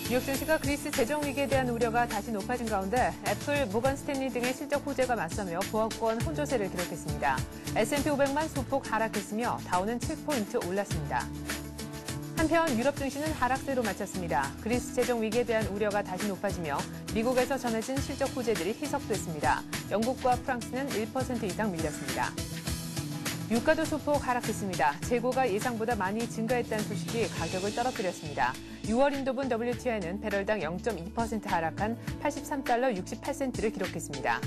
뉴욕 증시가 그리스 재정 위기에 대한 우려가 다시 높아진 가운데 애플, 모건 스탠리 등의 실적 호재가 맞서며 보합권 혼조세를 기록했습니다. S&P 500만 소폭 하락했으며 다우는 7포인트 올랐습니다. 한편 유럽 증시는 하락세로 마쳤습니다. 그리스 재정 위기에 대한 우려가 다시 높아지며 미국에서 전해진 실적 호재들이 희석됐습니다. 영국과 프랑스는 1% 이상 밀렸습니다. 유가도 소폭 하락했습니다. 재고가 예상보다 많이 증가했다는 소식이 가격을 떨어뜨렸습니다. 6월 인도분 WTI는 배럴당 0.2% 하락한 83달러 68센트를 기록했습니다.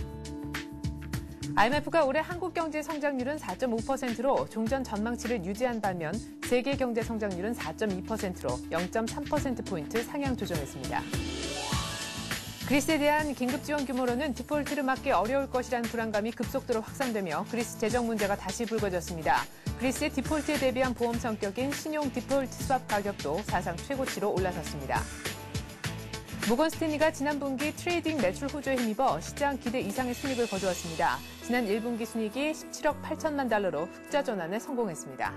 IMF가 올해 한국 경제 성장률은 4.5%로 종전 전망치를 유지한 반면 세계 경제 성장률은 4.2%로 0.3%포인트 상향 조정했습니다. 그리스에 대한 긴급 지원 규모로는 디폴트를 막기 어려울 것이라는 불안감이 급속도로 확산되며 그리스 재정 문제가 다시 불거졌습니다. 그리스의 디폴트에 대비한 보험 성격인 신용 디폴트 스왑 가격도 사상 최고치로 올라섰습니다. 모건 스탠리가 지난 분기 트레이딩 매출 호조에 힘입어 시장 기대 이상의 순이익을 거두었습니다. 지난 1분기 순이익이 17억 8천만 달러로 흑자 전환에 성공했습니다.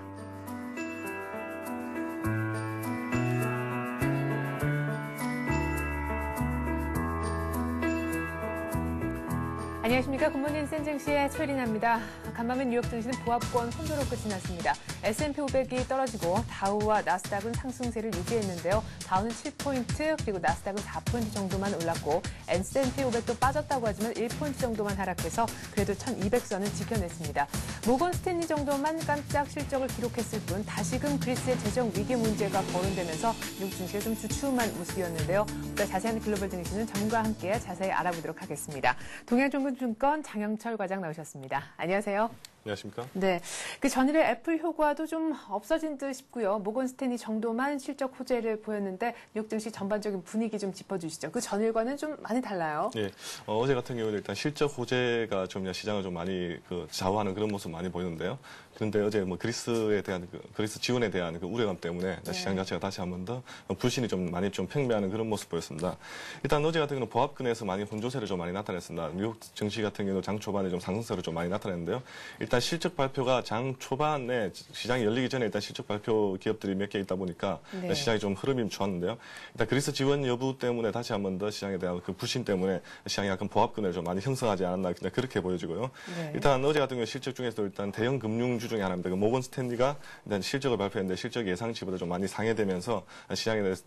안녕하십니까. 굿모닝 센증시의 최리나입니다. 간밤에 뉴욕 증시는 보합권 혼조로 끝이 났습니다. S&P 500이 떨어지고 다우와 나스닥은 상승세를 유지했는데요. 다우는 7포인트 그리고 나스닥은 4포인트 정도만 올랐고 S&P 500도 빠졌다고 하지만 1포인트 정도만 하락해서 그래도 1200선은 지켜냈습니다. 모건 스탠리 정도만 깜짝 실적을 기록했을 뿐 다시금 그리스의 재정 위기 문제가 거론되면서 뉴욕 증시가 좀 주춤한 모습이었는데요. 보다 자세한 글로벌 증시는 전문가와 함께 자세히 알아보도록 하겠습니다. 동양증권 장영철 과장 나오셨습니다. 안녕하세요. 안녕하십니까? 네, 그 전일의 애플 효과도 좀 없어진 듯 싶고요. 모건 스탠리 정도만 실적 호재를 보였는데 뉴욕 증시 전반적인 분위기 좀 짚어주시죠. 그 전일과는 좀 많이 달라요. 예, 어제 같은 경우는 일단 실적 호재가 좀 시장을 좀 많이 좌우하는 그런 모습 많이 보이는데요. 그런데 어제 그리스에 대한 그리스 지원에 대한 우려감 때문에 시장 자체가 다시 한 번 더 불신이 좀 많이 좀 팽배하는 그런 모습 보였습니다. 일단 어제 같은 경우는 보합권에서 많이 혼조세를 좀 많이 나타냈습니다. 뉴욕 증시 같은 경우는 장 초반에 좀 상승세를 좀 많이 나타냈는데요. 일단 실적 발표가 장 초반에 시장이 열리기 전에 일단 실적 발표 기업들이 몇 개 있다 보니까 시장이 좀 흐름이 좋았는데요. 일단 그리스 지원 여부 때문에 다시 한 번 더 시장에 대한 그 불신 때문에 시장이 약간 보합권을 좀 많이 형성하지 않았나 그냥 그렇게 보여지고요. 일단 어제 같은 경우 실적 중에서도 일단 대형 금융주 중에 하나입니다. 그 모건 스탠리가 일단 실적을 발표했는데 실적 예상치보다 좀 많이 상회되면서 시장에 대해서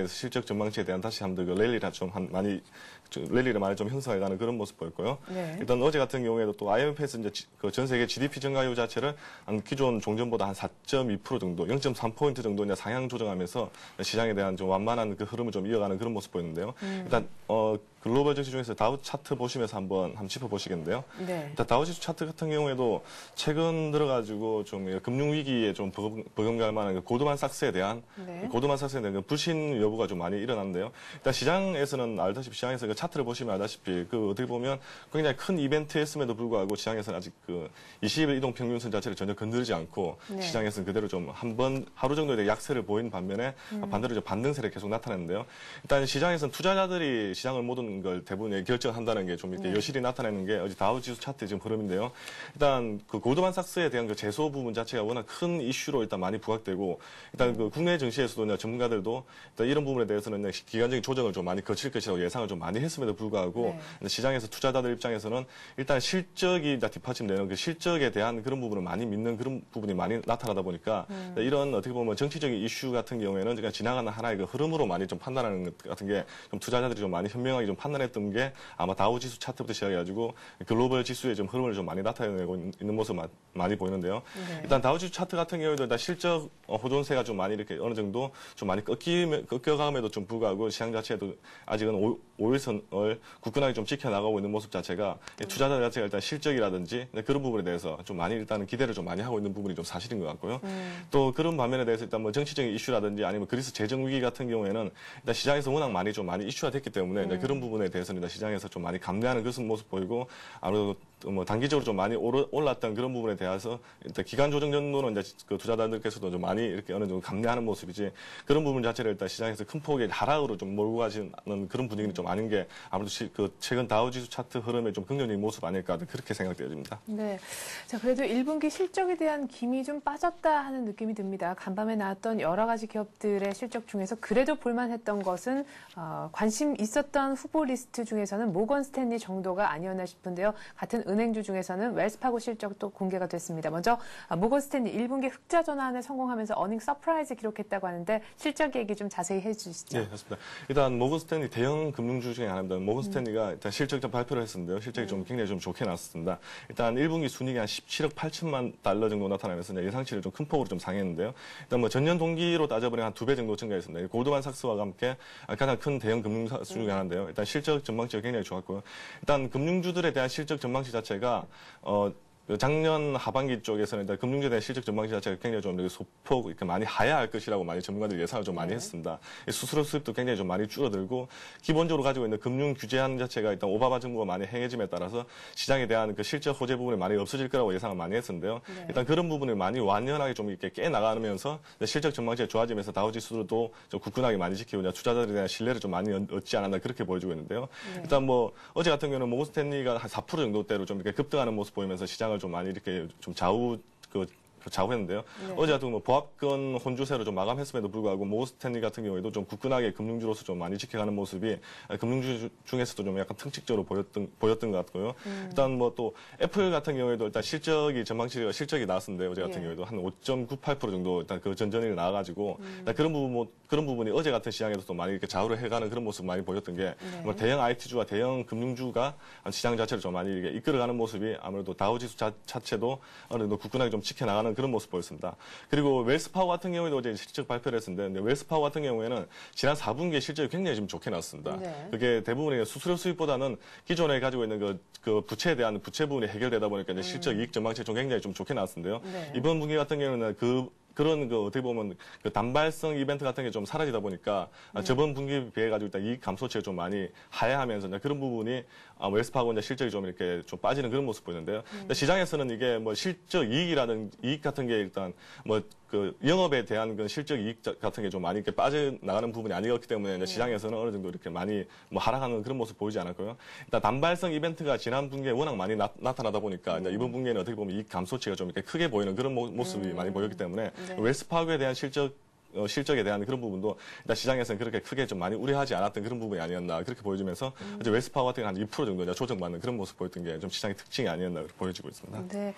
실적 전망치에 대한 다시 한 번 더 랠리를 많이 좀 형성해가는 그런 모습 보였고요. 일단 어제 같은 경우에도 또 IMF에서 이제 전 세계 GDP 증가율 자체를 기존 종전보다 한 4.2% 정도, 0.3포인트 정도 이제 상향 조정하면서 시장에 대한 좀 완만한 그 흐름을 좀 이어가는 그런 모습 보였는데요. 일단 글로벌 증시 중에서 다우 차트 보시면서 한번 짚어보시겠는데요. 일단 다우 지수 차트 같은 경우에도 최근 들어가지고 좀 금융 위기에 좀 버금갈 만한 고드만삭스에 대한 불신 여부가 좀 많이 일어났는데요. 일단 시장에서는 알다시피 시장에서 그 차트를 보시면 알다시피 어떻게 보면 굉장히 큰 이벤트였음에도 불구하고 시장에서는 아직 20일 이동 평균선 자체를 전혀 건드리지 않고 시장에서는 그대로 좀 하루 정도의 약세를 보인 반면에 반대로 반등세를 계속 나타냈는데요. 일단 시장에서는 투자자들이 시장을 모든 걸 대부분 결정한다는 게 좀 이렇게 여실히 나타내는 게 어제 다우 지수 차트의 지금 흐름인데요. 일단 그 고드만삭스에 대한 그 제소 부분 자체가 워낙 큰 이슈로 일단 많이 부각되고 일단 그 국내 증시에서도 전문가들도 일단 이런 부분에 대해서는 기간적인 조정을 좀 많이 거칠 것이라고 예상을 좀 많이 했음에도 불구하고 시장에서 투자자들 입장에서는 일단 실적이 뒷받침되는 그 실적에 대한 그런 부분을 많이 믿는 그런 부분이 많이 나타나다 보니까 이런 어떻게 보면 정치적인 이슈 같은 경우에는 그냥 지나가는 하나의 그 흐름으로 많이 좀 판단하는 것 같은 게 좀 투자자들이 좀 많이 현명하게 좀 판단했던 게 아마 다우 지수 차트부터 시작해가지고 글로벌 지수의 좀 흐름을 좀 많이 나타내고 있는 모습 많이 보이는데요. 일단 다우 지수 차트 같은 경우에도 일단 실적 호전세가 좀 많이 이렇게 어느 정도 좀 많이 꺾여감에도 좀 불구하고 시장 자체도 아직은 5일선을 굳건하게 좀 지켜나가고 있는 모습 자체가 투자자 자체가 일단 실적이라든지 그런 부분에 대해서 좀 많이 일단은 기대를 좀 많이 하고 있는 부분이 좀 사실인 것 같고요. 또 그런 반면에 대해서 일단 정치적인 이슈라든지 아니면 그리스 재정 위기 같은 경우에는 일단 시장에서 워낙 많이 이슈화 됐기 때문에 그런 부분에 대해서는 일단 시장에서 좀 많이 감내하는 그런 모습 보이고 아무래도 뭐 단기적으로 좀 많이 올랐던 그런 부분에 대해서 일단 기간 조정 정도는 이제 그 투자자들께서도 좀 많이 이렇게 어느 정도 감내하는 모습이지 그런 부분 자체를 일단 시장에서 큰 폭의 하락으로 좀 몰고 가지는 그런 분위기는 좀 아닌 게 아무래도 그 최근 다우지수 차트 흐름의 좀 긍정적인 모습 아닐까 그렇게 생각되어집니다. 네. 자, 그래도 1분기 실적에 대한 김이 좀 빠졌다 하는 느낌이 듭니다. 간밤에 나왔던 여러 가지 기업들의 실적 중에서 그래도 볼만했던 것은 관심 있었던 후보 리스트 중에서는 모건 스탠리 정도가 아니었나 싶은데요. 같은 은행주 중에서는 웰스파고 실적도 공개가 됐습니다. 먼저 모건 스탠리 1분기 흑자 전환에 성공하면서 어닝 서프라이즈 기록했다고 하는데 실적 얘기 좀 자세히 해주시죠. 네, 그렇습니다. 일단 모건 스탠리 대형 금융주 중에 하나입니다. 모건 스탠리가 일단 실적 좀 발표를 했었는데요. 실적이 좀 굉장히 좀 좋게 나왔습니다. 일단 1분기 순이익이 한 17억 8천만 달러 정도 나타나면서 예상치를 좀 큰 폭으로 좀 상회했는데요. 일단 뭐 전년 동기로 따져보면 한 2배 정도 증가했습니다. 골드만삭스와 함께 가장 큰 대형 금융사 중에 하나인데요. 일단 실적 전망치가 굉장히 좋았고요. 일단 금융주들에 대한 실적 전망치 자체가 작년 하반기 쪽에서는 일단 금융주에 대한 실적 전망치 자체가 굉장히 좀 이렇게 소폭 이렇게 많이 하야할 것이라고 많이 전문가들이 예상을 좀 많이 했습니다. 수수료 수입도 굉장히 좀 많이 줄어들고 기본적으로 가지고 있는 금융 규제안 자체가 일단 오바마 정부가 많이 행해짐에 따라서 시장에 대한 그 실적 호재 부분이 많이 없어질 거라고 예상을 많이 했었는데요. 네. 일단 그런 부분을 많이 완연하게 좀 이렇게 깨 나가면서 실적 전망치가 좋아지면서 다우지수도 좀 굳건하게 많이 지키고 자투자들에 대한 신뢰를 좀 많이 얻지 않았나 그렇게 보여지고 있는데요. 네. 일단 뭐 어제 같은 경우는 모건 스탠리가 한 4% 정도대로 좀 이렇게 급등하는 모습 보이면서 시장을 좀 많이 이렇게 좀 좌우했는데요. 네. 어제 같은 뭐 보합권 혼주세로 좀 마감했음에도 불구하고 모건 스탠리 같은 경우에도 좀 굳건하게 금융주로서 좀 많이 지켜가는 모습이 금융주 중에서도 좀 약간 특징적으로 보였던 것 같고요. 일단 뭐 또 애플 같은 경우에도 일단 실적이 실적이 나왔었는데 어제 같은 경우에도 한 5.98% 정도 일단 그 전전일 나와가지고 일단 그런 부분이 어제 같은 시장에도 또 많이 이렇게 좌우를 해가는 그런 모습 많이 보였던 게 뭐 대형 IT주와 대형 금융주가 시장 자체를 좀 많이 이렇게 이끌어가는 모습이 아무래도 다우지수 자체도 어느 정도 굳건하게 좀 지켜나가는 그런 모습 보였습니다. 그리고 웰스파고 같은 경우에도 어제 실적 발표를 했었는데 웰스파고 같은 경우에는 지난 4분기에 실적이 굉장히 좀 좋게 나왔습니다. 네. 그게 대부분의 수수료 수입보다는 기존에 가지고 있는 그 부채에 대한 부채 부분이 해결되다 보니까 이제 실적 이익 전망치가 좀 굉장히 좀 좋게 나왔는데요. 네. 이번 분기 같은 경우는 그런 어떻게 보면 그 단발성 이벤트 같은 게 좀 사라지다 보니까 저번 분기에 비해 가지고 일단 이익 감소치가 좀 많이 하회하면서 그런 부분이 웰스파고 이제 실적이 좀 이렇게 좀 빠지는 그런 모습 보이는데요. 시장에서는 이게 뭐 실적 이익이라든 이익 같은 게 일단 뭐 그 영업에 대한 그 실적 이익 같은 게 좀 많이 이렇게 빠져나가는 부분이 아니었기 때문에 이제 시장에서는 어느 정도 이렇게 많이 뭐 하락하는 그런 모습 보이지 않았고요. 일단 단발성 이벤트가 지난 분기에 워낙 많이 나타나다 보니까 이제 이번 분기에는 어떻게 보면 이익 감소치가 좀 이렇게 크게 보이는 그런 모습이 많이 보였기 때문에 네. 웰스파고에 대한 실적에 대한 그런 부분도 일단 시장에서는 그렇게 크게 좀 많이 우려하지 않았던 그런 부분이 아니었나 그렇게 보여지면서 어제 웰스파고 같은 경우는 한 2% 정도 조정받는 그런 모습 보였던 게 좀 시장의 특징이 아니었나 그렇게 보여지고 있습니다. 네.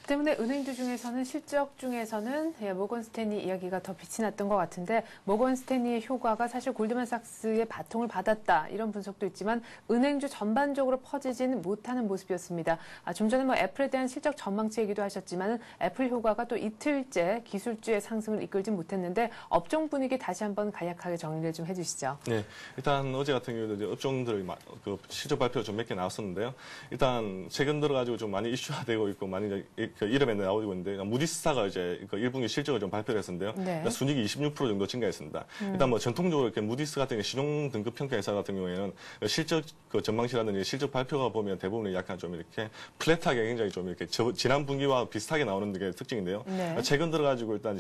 때문에 은행주 중에서는 실적 중에서는 모건 스탠리 이야기가 더 빛이 났던 것 같은데 모건 스탠리의 효과가 사실 골드만삭스의 바통을 받았다 이런 분석도 있지만 은행주 전반적으로 퍼지진 못하는 모습이었습니다. 좀 전에 뭐 애플에 대한 실적 전망치 얘기도 하셨지만 애플 효과가 또 이틀째 기술주의 상승을 이끌진 못했는데 업종 분위기 다시 한번 간략하게 정리를 좀 해주시죠. 네, 일단 어제 같은 경우도 이제 업종들 그 실적 발표가 좀 몇 개 나왔었는데요. 일단 최근 들어가지고 좀 많이 이슈화되고 있고 많이 이제 그 이름에 나오고 있는데 무디스타가 이제 그 1분기 실적을 좀 발표를 했었는데요. 네. 순이익이 26% 정도 증가했습니다. 일단 뭐 전통적으로 이렇게 무디스 같은 신용 등급 평가 회사 같은 경우에는 실적 그 전망치라든지 실적 발표가 보면 대부분 약간 좀 이렇게 플랫하게 굉장히 좀 이렇게 지난 분기와 비슷하게 나오는 게 특징인데요. 네. 최근 들어가지고 일단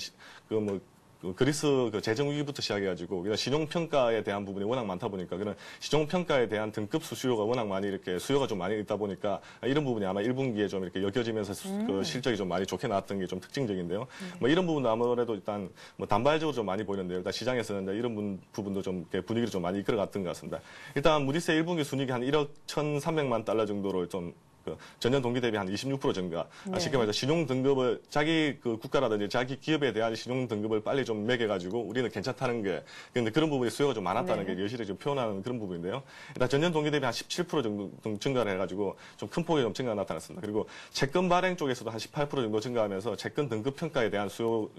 그리스 그 재정 위기부터 시작해가지고 그냥 신용평가에 대한 부분이 워낙 많다 보니까 그런 신용평가에 대한 등급 수수료가 워낙 많이 이렇게 수요가 좀 많이 있다 보니까 이런 부분이 아마 1분기에 좀 이렇게 여겨지면서 그 실적이 좀 많이 좋게 나왔던 게 좀 특징적인데요. 뭐 이런 부분도 아무래도 일단 뭐 단발적으로 좀 많이 보이는데요. 일단 시장에서는 이런 부분도 좀 이렇게 분위기를 좀 많이 이끌어갔던 것 같습니다. 일단 무디스의 1분기 순이익이 한 1억 1,300만 달러 정도로 좀 전년 동기 대비 한 26% 증가. 네. 쉽게 말해서 신용 등급을 자기 그 국가라든지 자기 기업에 대한 신용 등급을 빨리 좀 매겨가지고 우리는 괜찮다는 게 근데 그런 부분이 수요가 좀 많았다는 네. 게 여실히 좀 표현하는 그런 부분인데요. 일단 전년 동기 대비 한 17% 정도 증가를 해가지고 좀 큰 폭의 좀 증가가 나타났습니다. 그리고 채권 발행 쪽에서도 한 18% 정도 증가하면서 채권 등급 평가에 대한 수요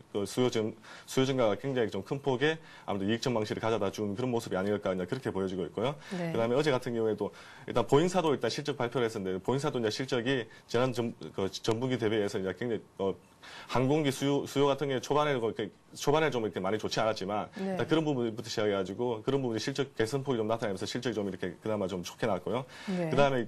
증가가 굉장히 좀 큰 폭의 아무래도 이익 전망치를 가져다 준 그런 모습이 아닐까 그렇게 보여지고 있고요. 네. 그다음에 어제 같은 경우에도 일단 보잉사도 일단 실적 발표를 했었는데 보잉사도 이제 실적이 지난 전분기 대비해서 이제 굉장히 항공기 수요 같은 게 초반에 좀 이렇게 많이 좋지 않았지만 네. 그런 부분부터 시작해가지고 그런 부분이 실적 개선폭이 좀 나타나면서 실적이 좀 이렇게 그나마 좀 좋게 나왔고요. 네. 그다음에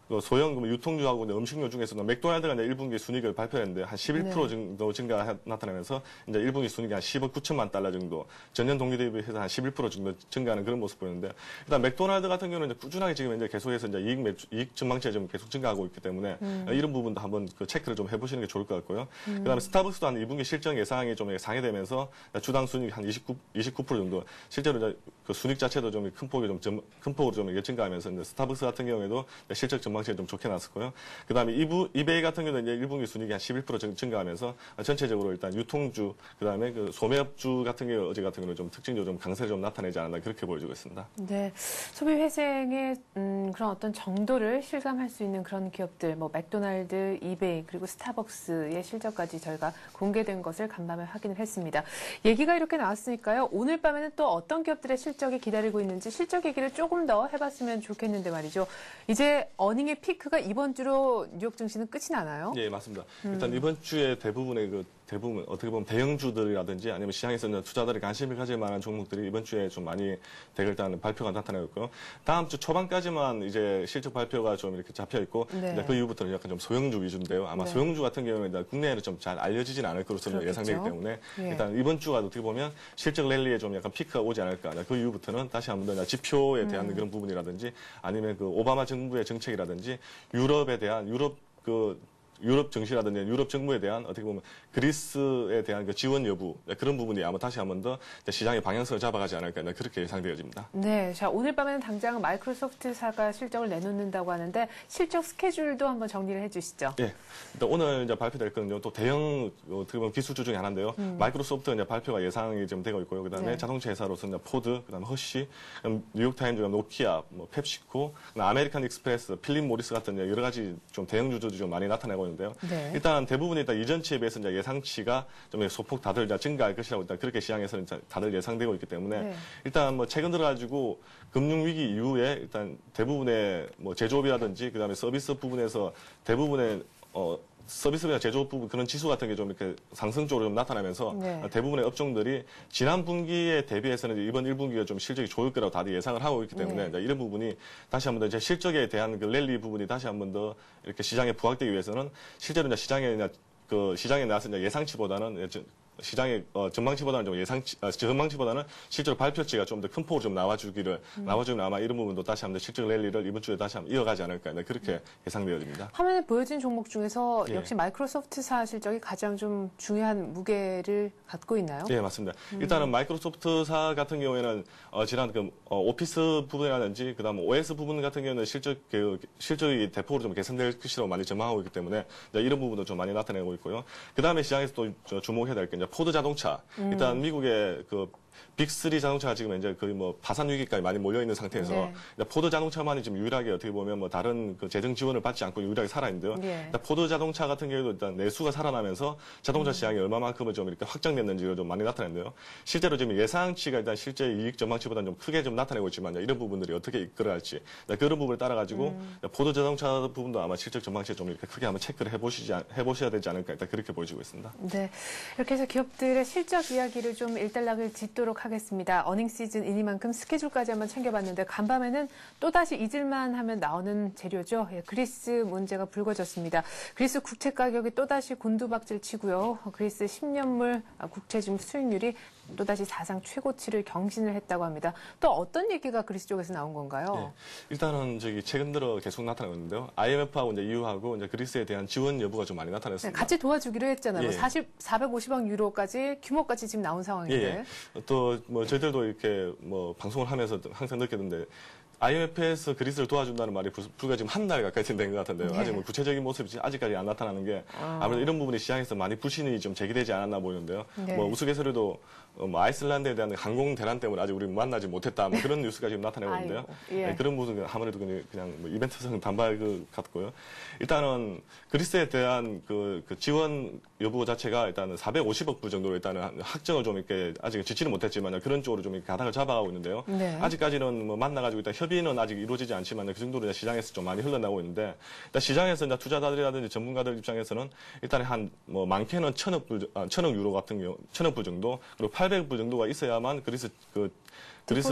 그 소형 유통주하고 음식료 중에서도 맥도날드가 이제 1분기 순이익을 발표했는데 한 11% 정도 증가 나타나면서 이제 1분기 순이익이 한 10억 9천만 달러 정도, 전년 동기 대비해서 한 11% 정도 증가하는 그런 모습 보이는데, 일단 맥도날드 같은 경우는 이제 꾸준하게 지금 이제 계속해서 이제 이익 전망치가 좀 계속 증가하고 있기 때문에 이런 부분도 한번 그 체크를 좀 해보시는 게 좋을 것 같고요. 그다음에 스타벅스도 한 2분기 실적 예상이 좀 상회되면서 주당 순이익 한 29% 정도, 실제로 이제 그 순이익 자체도 좀 큰 폭으로 좀 이게 증가하면서 이제 스타벅스 같은 경우에도 실적 전망치가 좀 좋게 나왔고요. 그다음에 이베이 같은 경우는 이제 1분기 순이익이 한 11% 증가하면서 전체적으로 일단 유통주, 그다음에 그 소매업주 같은 경우 어제 같은 경우는 좀 특징적으로 좀 강세를 좀 나타내지 않았나 그렇게 보여지고 있습니다. 네, 소비 회생의 그런 어떤 정도를 실감할 수 있는 그런 기업들, 뭐 맥도날드, 이베이 그리고 스타벅스의 실적까지 저희가 공개된 것을 간밤에 확인을 했습니다. 얘기가 이렇게 나왔으니까요. 오늘 밤에는 또 어떤 기업들의 실적이 기다리고 있는지 실적 얘기를 조금 더 해봤으면 좋겠는데 말이죠. 이제 어닝의 피크가 이번 주로 뉴욕 증시는 끝이 나나요? 예, 맞습니다. 일단 이번 주에 대부분 어떻게 보면 대형주들이라든지 아니면 시장에서는 투자자들이 관심을 가질 만한 종목들이 이번 주에 좀 많이 일단 발표가 나타나고 있고요. 다음 주 초반까지만 이제 실적 발표가 좀 이렇게 잡혀 있고, 네. 이제 그 이후부터는 약간 좀 소형주 위주인데요. 아마 네. 소형주 같은 경우는 일단 국내에는 좀 잘 알려지진 않을 것으로 예상되기 때문에 예. 일단 이번 주가 어떻게 보면 실적 랠리에 좀 약간 피크가 오지 않을까. 그 이후부터는 다시 한번 더 지표에 대한 그런 부분이라든지 아니면 그 오바마 정부의 정책이라든지 유럽에 대한 유럽 정시라든지 유럽 정부에 대한 어떻게 보면 그리스에 대한 그 지원 여부, 그런 부분이 아마 다시 한번 더 시장의 방향성을 잡아가지 않을까 그렇게 예상되어집니다. 네, 자 오늘 밤에는 당장 마이크로소프트사가 실적을 내놓는다고 하는데 실적 스케줄도 한번 정리를 해주시죠. 예, 일단 오늘 이제 발표될 거는요 또 대형 어떻게 보면 기술주 중에 하나인데요. 마이크로소프트 이제 발표가 예상이 좀 되고 있고요. 그다음에 네. 자동차 회사로서 이제 포드, 그다음에 허쉬, 뉴욕 타임즈, 노키아, 뭐 펩시코, 아메리칸 익스프레스, 필립 모리스 같은 여러 가지 좀 대형 주주들이 좀 많이 나타나고 있는데요. 네. 일단 대부분 일단 이전치에 비해서 이제 예상치가 좀 소폭 다들 이제 증가할 것이라고 일단 그렇게 시장에서는 다들 예상되고 있기 때문에 네. 일단 뭐 최근 들어가지고 금융 위기 이후에 일단 대부분의 뭐 제조업이라든지 그다음에 서비스 부분에서 대부분의 서비스나 제조업 부분 그런 지수 같은 게 좀 이렇게 상승적으로 좀 나타나면서 네. 대부분의 업종들이 지난 분기에 대비해서는 이번 1분기가 좀 실적이 좋을 거라고 다들 예상을 하고 있기 때문에 네. 이런 부분이 다시 한번 더 이제 실적에 대한 그 랠리 부분이 다시 한번 더 이렇게 시장에 부각되기 위해서는 실제로 이제 시장에 나와서 이제 예상치보다는 시장의 전망치보다는 좀 전망치보다는 실제로 발표치가 좀 더 큰 폭으로 좀 나와주면 아마 이런 부분도 다시 한번 실적 랠리를 이번 주에 다시 한번 이어가지 않을까 그렇게 예상되어집니다. 화면에 보여진 종목 중에서 예. 역시 마이크로소프트사 실적이 가장 좀 중요한 무게를 갖고 있나요? 네, 맞습니다. 일단은 마이크로소프트사 같은 경우에는 지난 오피스 부분이라든지 그다음 OS 부분 같은 경우는 실적이 대폭으로 좀 개선될 것이라고 많이 전망하고 있기 때문에 이런 부분도 좀 많이 나타내고 있고요. 그다음에 시장에서 또 주목해야 될 게 포드 자동차. 일단 미국의 그 빅3 자동차가 지금 이제 거의 뭐 파산 위기까지 많이 몰려 있는 상태에서 네. 포드 자동차만이 지금 유일하게 어떻게 보면 뭐 다른 그 재정 지원을 받지 않고 유일하게 살아 있는데요. 네. 포드 자동차 같은 경우도 일단 내수가 살아나면서 자동차 시장이 얼마만큼을 좀 이렇게 확장됐는지가 좀 많이 나타났는데요. 실제로 지금 예상치가 일단 실제 이익 전망치보다는 좀 크게 좀 나타내고 있지만 이런 부분들이 어떻게 이끌어갈지 그런 부분을 따라가지고 포드 자동차 부분도 아마 실적 전망치에 좀 이렇게 크게 한번 체크를 해보셔야 되지 않을까 일단 그렇게 보여지고 있습니다. 네, 이렇게 해서 기업들의 실적 이야기를 좀 일단락을 짓도록 하겠습니다. 어닝 시즌이니만큼 스케줄까지 한번 챙겨봤는데 간밤에는 또다시 잊을만 하면 나오는 재료죠. 예, 그리스 문제가 불거졌습니다. 그리스 국채 가격이 또다시 곤두박질 치고요. 그리스 10년물 국채 지금 수익률이 또다시 사상 최고치를 경신을 했다고 합니다. 또 어떤 얘기가 그리스 쪽에서 나온 건가요? 네, 일단은 최근 들어 계속 나타나고 있는데요. IMF하고 이제 EU하고 이제 그리스에 대한 지원 여부가 좀 많이 네, 나타났습니다. 같이 도와주기로 했잖아요. 예. 450억 유로까지 규모까지 지금 나온 상황인데. 예. 또 뭐 저희들도 이렇게 뭐 방송을 하면서 항상 느꼈는데 IMF에서 그리스를 도와준다는 말이 불과 지금 한 달 가까이 된 것 같은데요. 네. 아직 뭐 구체적인 모습이 아직까지 안 나타나는 게 아무래도 이런 부분이 시장에서 많이 불신이 좀 제기되지 않았나 보이는데요. 네. 뭐 우스갯소리도 뭐 아이슬란드에 대한 항공 대란 때문에 아직 우리 만나지 못했다. 뭐 그런 뉴스가 지금 나타나고 있는데요. 아이고, 예. 네, 그런 부분은 아무래도 그냥 뭐 이벤트성 단발 같고요. 일단은 그리스에 대한 그 지원 여부 자체가 일단은 450억 불 정도로 일단은 확정을 좀 이렇게 아직 짓지는 못했지만 그런 쪽으로 좀 이렇게 가닥을 잡아가고 있는데요. 네. 아직까지는 뭐 만나가지고 일단 협의는 아직 이루어지지 않지만 그 정도로 시장에서 좀 많이 흘러나오고 있는데 일단 시장에서 이제 투자자들이라든지 전문가들 입장에서는 일단 한 뭐 많게는 1,000억 유로 같은 경우 1,000억 불 정도 그리고 800억 불 정도가 있어야만 그리스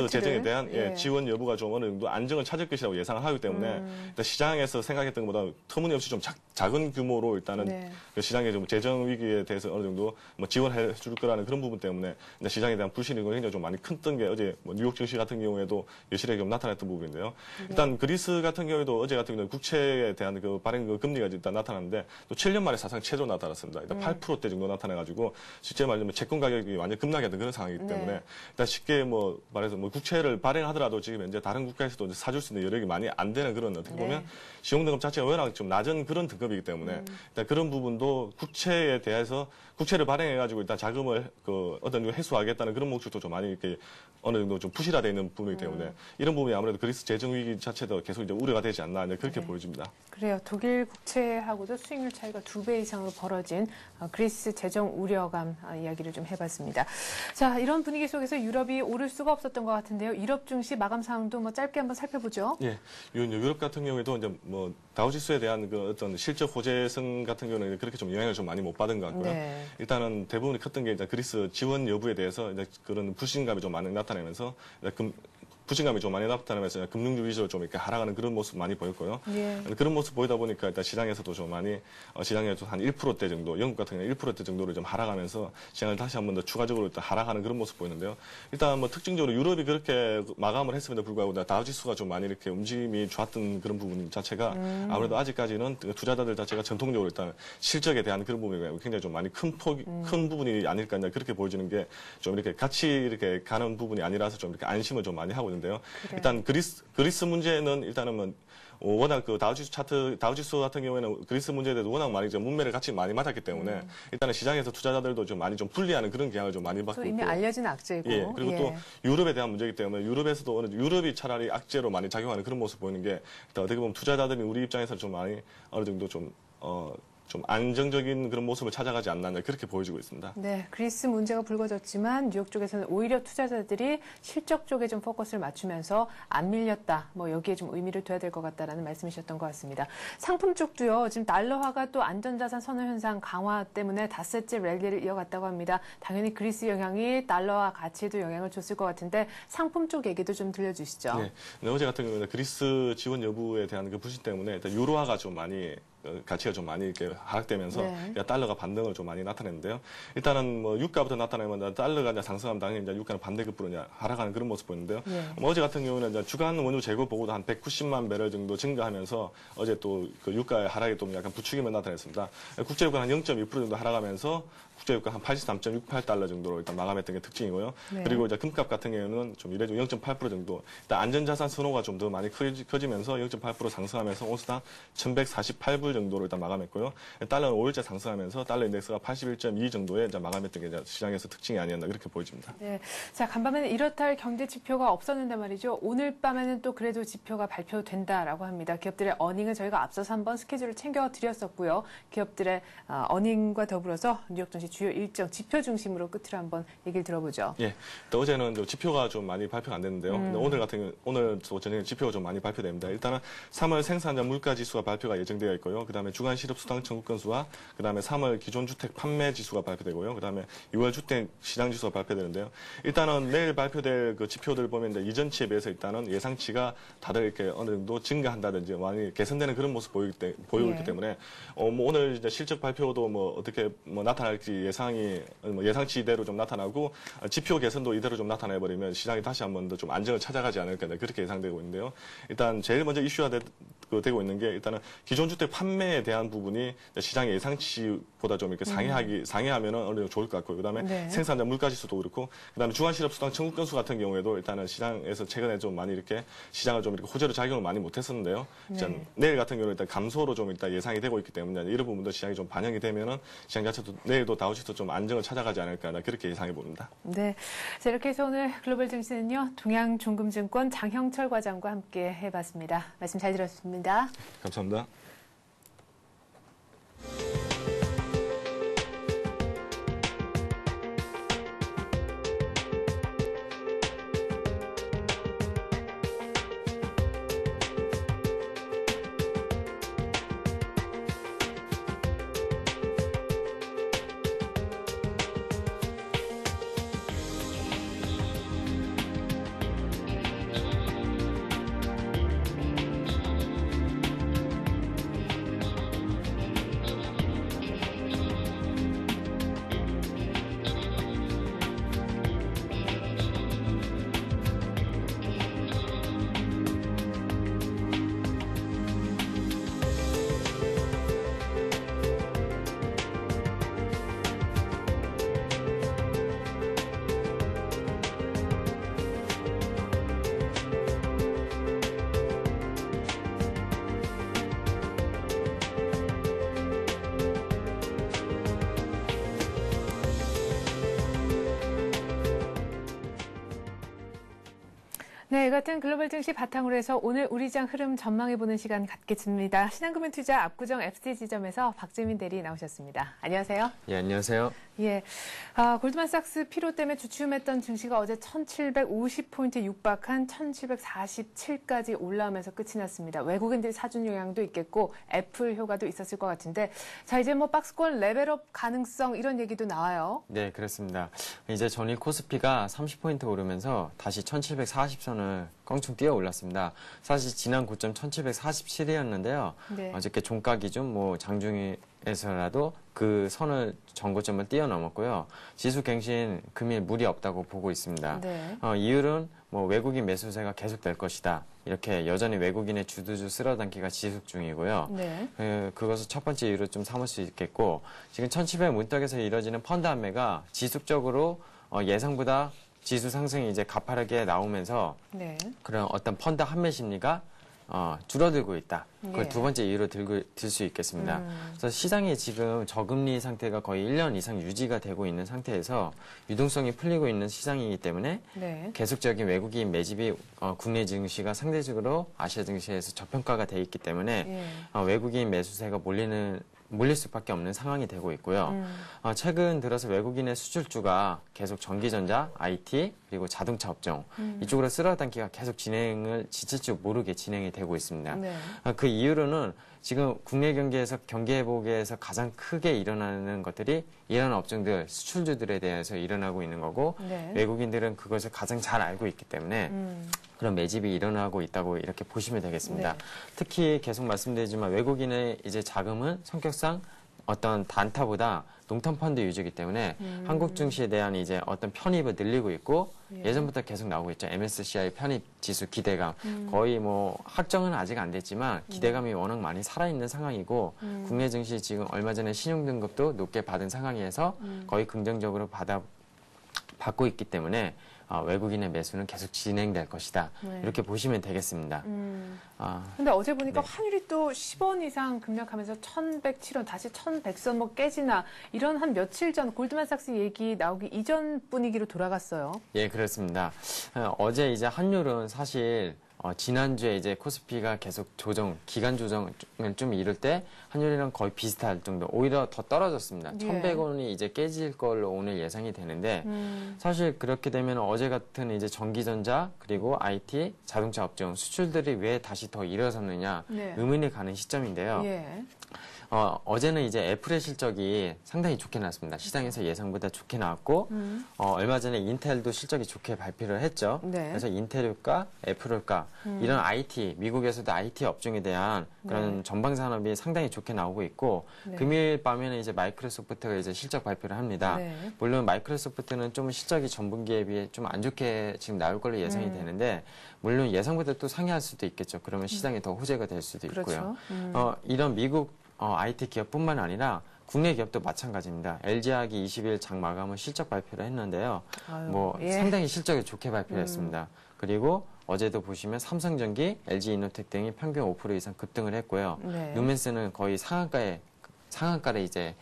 재정에 대한 지원 여부가 좀 어느 정도 안정을 찾을 것이라고 예상을 하기 때문에 일단 시장에서 생각했던 것보다 터무니없이 좀 작은 규모로 일단은 그 시장의 좀 재정 위기에 대해서 어느 정도 뭐 지원해 줄 거라는 그런 부분 때문에 시장에 대한 불신이 굉장히 좀 많이 컸던 게 어제 뭐 뉴욕 증시 같은 경우에도 여실히 좀 나타났던 부분인데요. 일단 그리스 같은 경우에도 어제 같은 경우는 국채에 대한 그 발행 그 금리가 일단 나타났는데 또 7년 만에 사상 최저 나타났습니다. 일단 8%대 정도 나타나가지고 실제 말하면 채권 가격이 완전 급락했던 그런 상황이기 때문에 일단 쉽게 뭐 말해서 뭐 국채를 발행하더라도 지금 현재 다른 국가에서도 이제 사줄 수 있는 여력이 많이 안 되는 그런 어떻게 보면 시용 등급 자체가 워낙 좀 낮은 그런 등급이기 때문에 일단 그런 부분도 국채에 대해서 국채를 발행해가지고 일단 자금을 그 어떤 정도 해소하겠다는 그런 목적도 좀 많이 이렇게 어느 정도 좀 푸시화되어 있는 부분이기 때문에 이런 부분이 아무래도 그리스 재정 위기 자체도 계속 이제 우려가 되지 않나 이제 그렇게 보여집니다. 그래요. 독일 국채하고도 수익률 차이가 2배 이상으로 벌어진 그리스 재정 우려감 이야기를 좀 해봤습니다. 자, 이런 분위기 속에서 유럽이 오를 수가 없었던 것 같은데요. 유럽 증시 마감 상황도 뭐 짧게 한번 살펴보죠. 예, 유럽 같은 경우에도 이제 뭐 다우지수에 대한 그 어떤 실적 호재성 같은 경우는 그렇게 좀 영향을 좀 많이 못 받은 것 같고요. 일단은 대부분이 컸던 게 이제 그리스 지원 여부에 대해서 이제 그런 불신감이 좀 많이 나타나면서 부진감이 좀 많이 나타나면서 금융주 위주로 좀 이렇게 하락하는 그런 모습 많이 보였고요. 그런 모습 보이다 보니까 일단 시장에서도 좀 많이 시장에서 한 1%대 정도, 영국 같은 경우는 1%대 정도로 좀 하락하면서 시장을 다시 한 번 더 추가적으로 일단 하락하는 그런 모습 보이는데요. 일단 뭐 특징적으로 유럽이 그렇게 마감을 했음에도 불구하고 다우지수가 좀 많이 이렇게 움직임이 좋았던 그런 부분 자체가 아무래도 아직까지는 투자자들 자체가 전통적으로 일단 실적에 대한 그런 부분이 굉장히 좀 많이 큰 부분이 아닐까 그렇게 보여지는 게 좀 이렇게 같이 이렇게 가는 부분이 아니라서 좀 이렇게 안심을 좀 많이 하고 있는데요. 일단 그리스 문제는 일단은 뭐 워낙 그 다우지수 같은 경우에는 그리스 문제에 대해서 워낙 많이 문매를 같이 많이 맞았기 때문에 일단은 시장에서 투자자들도 좀 많이 좀 불리하는 그런 경향을 좀 많이 받고 있고 이미 알려진 악재이고 그리고 또 유럽에 대한 문제이기 때문에 유럽에서도 유럽이 차라리 악재로 많이 작용하는 그런 모습 보이는 게 일단 어떻게 보면 투자자들이 우리 입장에서 좀 많이 어느 정도 좀 안정적인 그런 모습을 찾아가지 않나 그렇게 보여지고 있습니다. 네, 그리스 문제가 불거졌지만 뉴욕 쪽에서는 오히려 투자자들이 실적 쪽에 좀 포커스를 맞추면서 안 밀렸다. 뭐 여기에 좀 의미를 둬야 될 것 같다라는 말씀이셨던 것 같습니다. 상품 쪽도요. 지금 달러화가 또 안전자산 선호 현상 강화 때문에 닷새째 랠리를 이어갔다고 합니다. 당연히 그리스 영향이 달러화 가치에도 영향을 줬을 것 같은데 상품 쪽 얘기도 좀 들려주시죠. 네, 어제 같은 경우는 그리스 지원 여부에 대한 그 불신 때문에 일단 유로화가 좀 많이 가치가 좀 많이 이렇게 하락되면서 달러가 반등을 좀 많이 나타냈는데요. 일단은 뭐 유가부터 나타나면 달러가 이제 상승하면 당연히 이제 유가는 반대급부로 이제 하락하는 그런 모습 보이는데요. 뭐 어제 같은 경우는 이제 주간 원유 재고 보고도 한 190만 배럴 정도 증가하면서 어제 또 그 유가의 하락이 또 약간 부추김을 나타냈습니다. 국제유가 한 0.2% 정도 하락하면서 국제유가 한 83.68달러 정도로 일단 마감했던 게 특징이고요. 그리고 이제 금값 같은 경우는 좀 이래도 0.8% 정도 일단 안전자산 선호가 좀 더 많이 커지면서 0.8% 상승하면서 온수당 1,148불 정도로 일단 마감했고요. 달러는 5일째 상승하면서 달러 인덱스가 81.2 정도에 이제 마감했던 게 이제 시장에서 특징이 아니었나 그렇게 보여집니다. 네, 자 간밤에는 이렇다 할 경제 지표가 없었는데 말이죠. 오늘 밤에는 또 그래도 지표가 발표된다라고 합니다. 기업들의 어닝을 저희가 앞서서 한번 스케줄을 챙겨드렸었고요. 기업들의 어닝과 더불어서 뉴욕 증시 주요 일정 지표 중심으로 끝으로 한번 얘기를 들어보죠. 예, 어제는 지표가 좀 많이 발표가 안 됐는데요. 근데 오늘 같은 경우 오늘 저녁에 지표가 좀 많이 발표됩니다. 일단은 3월 생산자 물가 지수가 발표가 예정되어 있고요. 그다음에 주간 실업 수당 청구 건수와 그다음에 3월 기존 주택 판매 지수가 발표되고요. 그다음에 6월 주택 시장 지수가 발표되는데요. 일단은 내일 발표될 그 지표들 보면 이제 이전치에 비해서 일단은 예상치가 다들 이렇게 어느 정도 증가한다든지 많이 개선되는 그런 모습 보이고 있기 때문에 뭐 오늘 이제 실적 발표도 뭐 어떻게 뭐 나타날지 예상이 뭐 예상치대로 좀 나타나고 지표 개선도 이대로 좀 나타내 버리면 시장이 다시 한 번 더 좀 안정을 찾아가지 않을까 그렇게 예상되고 있는데요. 일단 제일 먼저 이슈가 되고 있는 게 일단은 기존 주택 판매에 대한 부분이 시장의 예상치보다 좀 이렇게 상회하면은 어느 정도 좋을 것 같고요. 그다음에 생산자 물가 지수도 그렇고 그다음에 주간 실업 수당 청구 건수 같은 경우에도 일단은 시장에서 최근에 좀 많이 이렇게 시장을 좀 이렇게 호재로 작용을 많이 못했었는데요. 내일 같은 경우는 일단 감소로 좀 일단 예상이 되고 있기 때문에 이런 부분도 시장이 좀 반영이 되면은 시장 자체도 내일도 다우지수도 좀 안정을 찾아가지 않을까 그렇게 예상해 봅니다. 네, 자 이렇게 해서 오늘 글로벌 증시는요 동양종금증권 장형철 과장과 함께 해봤습니다. 말씀 잘 들었습니다. 감사합니다. 네, 같은 글로벌 증시 바탕으로 해서 오늘 우리 장 흐름 전망해보는 시간 갖겠습니다. 신한금융투자 압구정 FT 지점에서 박재민 대리 나오셨습니다. 안녕하세요. 예, 안녕하세요. 예, 골드만삭스 피로 때문에 주춤했던 증시가 어제 1,750포인트 육박한 1,747까지 올라오면서 끝이 났습니다. 외국인들 사준 영향도 있겠고 애플 효과도 있었을 것 같은데 자 이제 뭐 박스권 레벨업 가능성 이런 얘기도 나와요. 네, 그렇습니다. 이제 전일 코스피가 30포인트 오르면서 다시 1,740선을 껑충 뛰어 올랐습니다. 사실 지난 고점 1,747이었는데요. 네. 어저께 종가 기준 장중에서라도 그 선을 전고점을 뛰어넘었고요. 지수 갱신 금일 무리 없다고 보고 있습니다. 네. 이율은 외국인 매수세가 계속될 것이다. 이렇게 여전히 외국인의 주도주 쓸어담기가 지속 중이고요. 네. 그것을 첫 번째 이유로 좀 삼을 수 있겠고 지금 1,700 문턱에서 이뤄지는 펀드 판매가 지속적으로 예상보다 지수 상승이 이제 가파르게 나오면서 네. 그런 어떤 펀드 환매 심리가 줄어들고 있다. 그걸 예. 두 번째 이유로 들 수 있겠습니다. 그래서 시장이 지금 저금리 상태가 거의 1년 이상 유지가 되고 있는 상태에서 유동성이 풀리고 있는 시장이기 때문에 네. 계속적인 외국인 매집이 국내 증시가 상대적으로 아시아 증시에서 저평가가 돼 있기 때문에 예. 외국인 매수세가 몰릴 수밖에 없는 상황이 되고 있고요. 최근 들어서 외국인의 수출주가 계속 전기전자, IT, 그리고 자동차 업종 이쪽으로 쓸어담기가 계속 지칠 줄 모르게 진행이 되고 있습니다. 네. 그 이유로는 지금 국내 경기에서 경기 회복에서 가장 크게 일어나는 것들이 이런 업종들, 수출주들에 대해서 일어나고 있는 거고 네. 외국인들은 그것을 가장 잘 알고 있기 때문에 그런 매집이 일어나고 있다고 이렇게 보시면 되겠습니다. 네. 특히 계속 말씀드리지만 외국인의 이제 자금은 성격상 어떤 단타보다 농턴 펀드 위주이기 때문에 한국 증시에 대한 이제 어떤 편입을 늘리고 있고 예전부터 계속 나오고 있죠. MSCI 편입 지수 기대감. 거의 확정은 아직 안 됐지만 기대감이 워낙 많이 살아있는 상황이고 국내 증시 지금 얼마 전에 신용등급도 높게 받은 상황이어서 거의 긍정적으로 받고 있기 때문에 외국인의 매수는 계속 진행될 것이다. 네. 이렇게 보시면 되겠습니다. 근데 어제 보니까 네. 환율이 또 10원 이상 급락하면서 1,107원, 다시 1,100선 깨지나 이런 한 며칠 전 골드만삭스 얘기 나오기 이전 분위기로 돌아갔어요. 예, 그렇습니다. 어제 이제 환율은 사실 지난주에 이제 코스피가 계속 기간 조정을 좀 이룰 때 환율이랑 거의 비슷할 정도, 오히려 더 떨어졌습니다. 예. 1,100원이 이제 깨질 걸로 오늘 예상이 되는데, 사실 그렇게 되면 어제 같은 이제 전기전자, 그리고 IT, 자동차 업종, 수출들이 왜 다시 더 일어섰느냐, 네. 의문이 가는 시점인데요. 예. 어제는 이제 애플의 실적이 상당히 좋게 나왔습니다. 시장에서 예상보다 좋게 나왔고, 얼마 전에 인텔도 실적이 좋게 발표를 했죠. 네. 그래서 인텔 효과, 애플 효과, 이런 IT, 미국에서도 IT 업종에 대한 그런 네. 전방 산업이 상당히 좋게 나오고 있고, 네. 금요일 밤에는 이제 마이크로소프트가 이제 실적 발표를 합니다. 네. 물론 마이크로소프트는 좀 실적이 전분기에 비해 좀 안 좋게 지금 나올 걸로 예상이 되는데, 물론 예상보다 또 상회할 수도 있겠죠. 그러면 시장이 더 호재가 될 수도 있고요. 그렇죠. 이런 미국 IT 기업뿐만 아니라 국내 기업도 마찬가지입니다. LG화학이 20일 장 마감을 실적 발표를 했는데요. 아유, 예. 상당히 실적이 좋게 발표를 했습니다. 그리고 어제도 보시면 삼성전기, LG이노텍 등이 평균 5% 이상 급등을 했고요. 네. 누멘스는 거의 상한가를 이제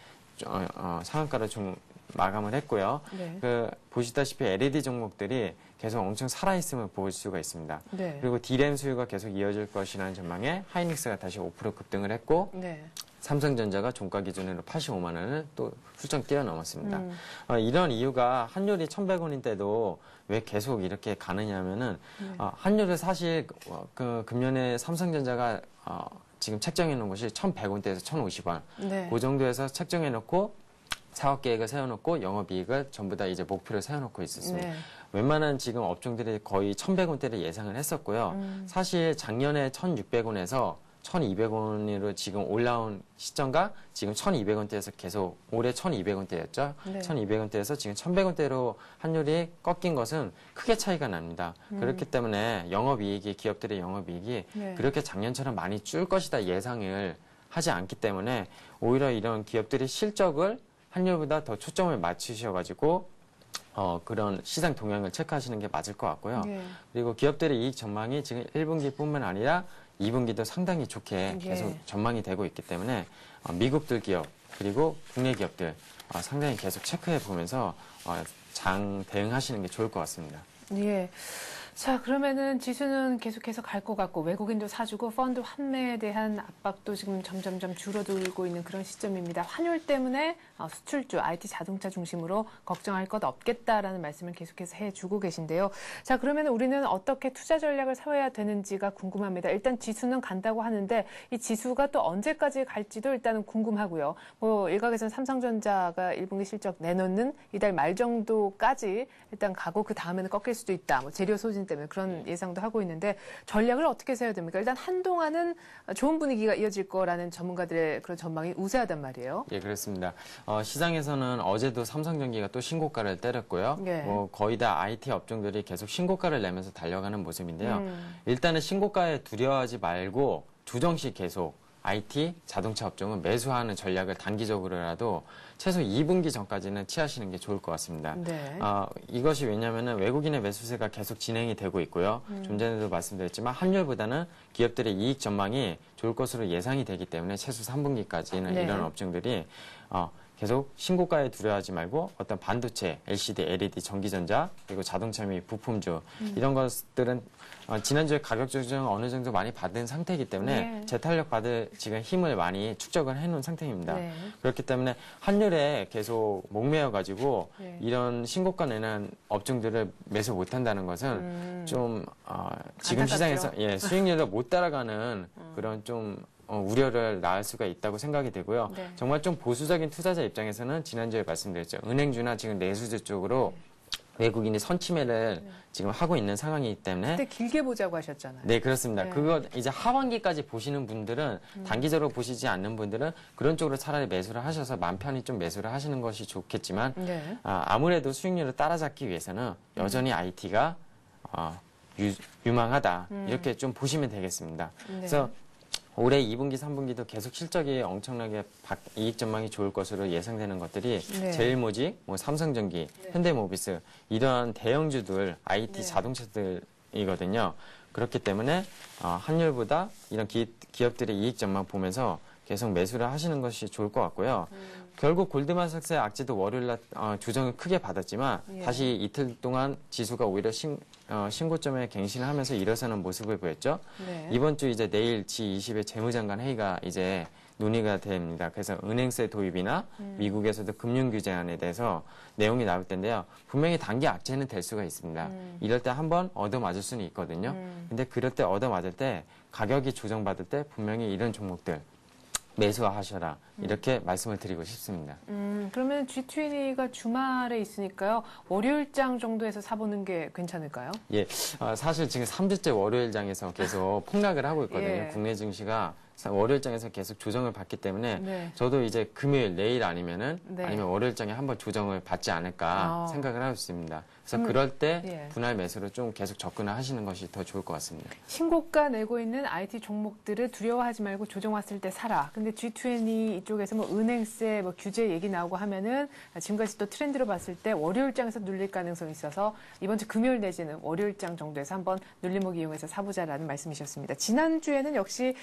상한가를 좀 마감을 했고요. 네. 보시다시피 LED 종목들이 계속 엄청 살아있음을 볼 수가 있습니다. 네. 그리고 D램 수요가 계속 이어질 것이라는 전망에 하이닉스가 다시 5% 급등을 했고 네. 삼성전자가 종가 기준으로 85만 원을 또 훌쩍 뛰어넘었습니다. 이런 이유가 환율이 1,100원인데도 왜 계속 이렇게 가느냐면은 환율을 사실 금년에 삼성전자가 지금 책정해 놓은 것이 1,100원대에서 1,050원. 네. 그 정도에서 책정해 놓고 사업 계획을 세워놓고 영업이익을 전부 다 이제 목표를 세워놓고 있었습니다. 네. 웬만한 지금 업종들이 거의 1,100원대를 예상을 했었고요. 사실 작년에 1,600원에서 1,200원으로 지금 올라온 시점과 지금 1,200원대에서 계속 올해 1,200원대였죠. 네. 1,200원대에서 지금 1,100원대로 환율이 꺾인 것은 크게 차이가 납니다. 그렇기 때문에 기업들의 영업이익이 네. 그렇게 작년처럼 많이 줄 것이다 예상을 하지 않기 때문에 오히려 이런 기업들의 실적을 환율보다 더 초점을 맞추셔가지고 그런 시장 동향을 체크하시는 게 맞을 것 같고요. 예. 그리고 기업들의 이익 전망이 지금 1분기뿐만 아니라 2분기도 상당히 좋게 예. 계속 전망이 되고 있기 때문에 미국들 기업 그리고 국내 기업들 상당히 계속 체크해 보면서 장 대응하시는 게 좋을 것 같습니다. 예. 자, 그러면은 지수는 계속해서 갈 것 같고 외국인도 사주고 펀드 환매에 대한 압박도 지금 점점점 줄어들고 있는 그런 시점입니다. 환율 때문에 수출주, IT 자동차 중심으로 걱정할 것 없겠다라는 말씀을 계속해서 해주고 계신데요. 자, 그러면 우리는 어떻게 투자 전략을 세워야 되는지가 궁금합니다. 일단 지수는 간다고 하는데 이 지수가 또 언제까지 갈지도 일단은 궁금하고요. 뭐 일각에서는 삼성전자가 1분기 실적 내놓는 이달 말 정도까지 일단 가고 그 다음에는 꺾일 수도 있다. 뭐 재료 소진 때문에 그런 예상도 하고 있는데 전략을 어떻게 세워야 됩니까? 일단 한동안은 좋은 분위기가 이어질 거라는 전문가들의 그런 전망이 우세하단 말이에요. 예, 그렇습니다. 시장에서는 어제도 삼성전기가 또 신고가를 때렸고요. 예. 거의 다 IT 업종들이 계속 신고가를 내면서 달려가는 모습인데요. 일단은 신고가에 두려워하지 말고 조정시 계속 IT, 자동차 업종은 매수하는 전략을 단기적으로라도 최소 2분기 전까지는 취하시는 게 좋을 것 같습니다. 네. 이것이 왜냐하면 외국인의 매수세가 계속 진행이 되고 있고요. 좀 전에도 말씀드렸지만 환율보다는 기업들의 이익 전망이 좋을 것으로 예상이 되기 때문에 최소 3분기까지는 네. 이런 업종들이 계속 신고가에 두려워하지 말고 어떤 반도체, LCD, LED, 전기전자, 그리고 자동차 및 부품주 이런 것들은 지난주에 가격 조정 어느 정도 많이 받은 상태이기 때문에 네. 재탄력 받을 지금 힘을 많이 축적을 해놓은 상태입니다. 네. 그렇기 때문에 환율에 계속 목매여가지고 네. 이런 신고가 내는 업종들을 매수 못한다는 것은 좀 지금 안타깝죠. 시장에서 수익률을 못 따라가는 그런 좀 우려를 낳을 수가 있다고 생각이 되고요. 네. 정말 좀 보수적인 투자자 입장에서는 지난주에 말씀드렸죠. 은행주나 지금 내수주 쪽으로 외국인이 선침해를 지금 하고 있는 상황이기 때문에 그때 길게 보자고 하셨잖아요. 네, 그렇습니다. 네. 그거 이제 하반기까지 보시는 분들은 단기적으로 보시지 않는 분들은 그런 쪽으로 차라리 매수를 하셔서 맘 편히 좀 매수를 하시는 것이 좋겠지만 네. 아무래도 수익률을 따라잡기 위해서는 여전히 IT가 유망하다. 이렇게 좀 보시면 되겠습니다. 네. 그래서 올해 2분기, 3분기도 계속 실적이 엄청나게 이익 전망이 좋을 것으로 예상되는 것들이 네. 제일모직, 뭐 삼성전기, 현대모비스 이런 대형주들, IT 네. 자동차들이거든요. 그렇기 때문에 환율보다 이런 기업들의 이익 전망 보면서 계속 매수를 하시는 것이 좋을 것 같고요. 결국 골드만삭스의 악재도 월요일날 조정을 크게 받았지만 예. 다시 이틀 동안 지수가 오히려 신고점에 갱신을 하면서 일어서는 모습을 보였죠. 네. 이번 주 이제 내일 G20의 재무장관 회의가 이제 논의가 됩니다. 그래서 은행세 도입이나 미국에서도 금융규제안에 대해서 내용이 나올 텐데요. 분명히 단기 악재는 될 수가 있습니다. 이럴 때 한번 얻어맞을 수는 있거든요. 근데 그럴 때 얻어맞을 때 가격이 조정받을 때 분명히 이런 종목들 매수하셔라 이렇게 말씀을 드리고 싶습니다. 그러면 G20가 주말에 있으니까요. 월요일장 정도에서 사보는 게 괜찮을까요? 예, 사실 지금 3주째 월요일장에서 계속 폭락을 하고 있거든요. 예. 국내 증시가 월요일장에서 계속 조정을 받기 때문에 네. 저도 이제 금요일 내일 아니면 네. 월요일장에 한번 조정을 받지 않을까 생각을 하고 있습니다. 그래서 그럴 때 예. 분할 매수로 좀 계속 접근을 하시는 것이 더 좋을 것 같습니다. 신고가 내고 있는 IT 종목들을 두려워하지 말고 조정 왔을 때 사라. 근데 G20 이쪽에서 뭐 은행세, 뭐 규제 얘기 나오고 하면은 지금까지 또 트렌드로 봤을 때 월요일장에서 눌릴 가능성이 있어서 이번 주 금요일 내지는 월요일장 정도에서 한번 눌림목 이용해서 사보자라는 말씀이셨습니다. 지난주에는 역시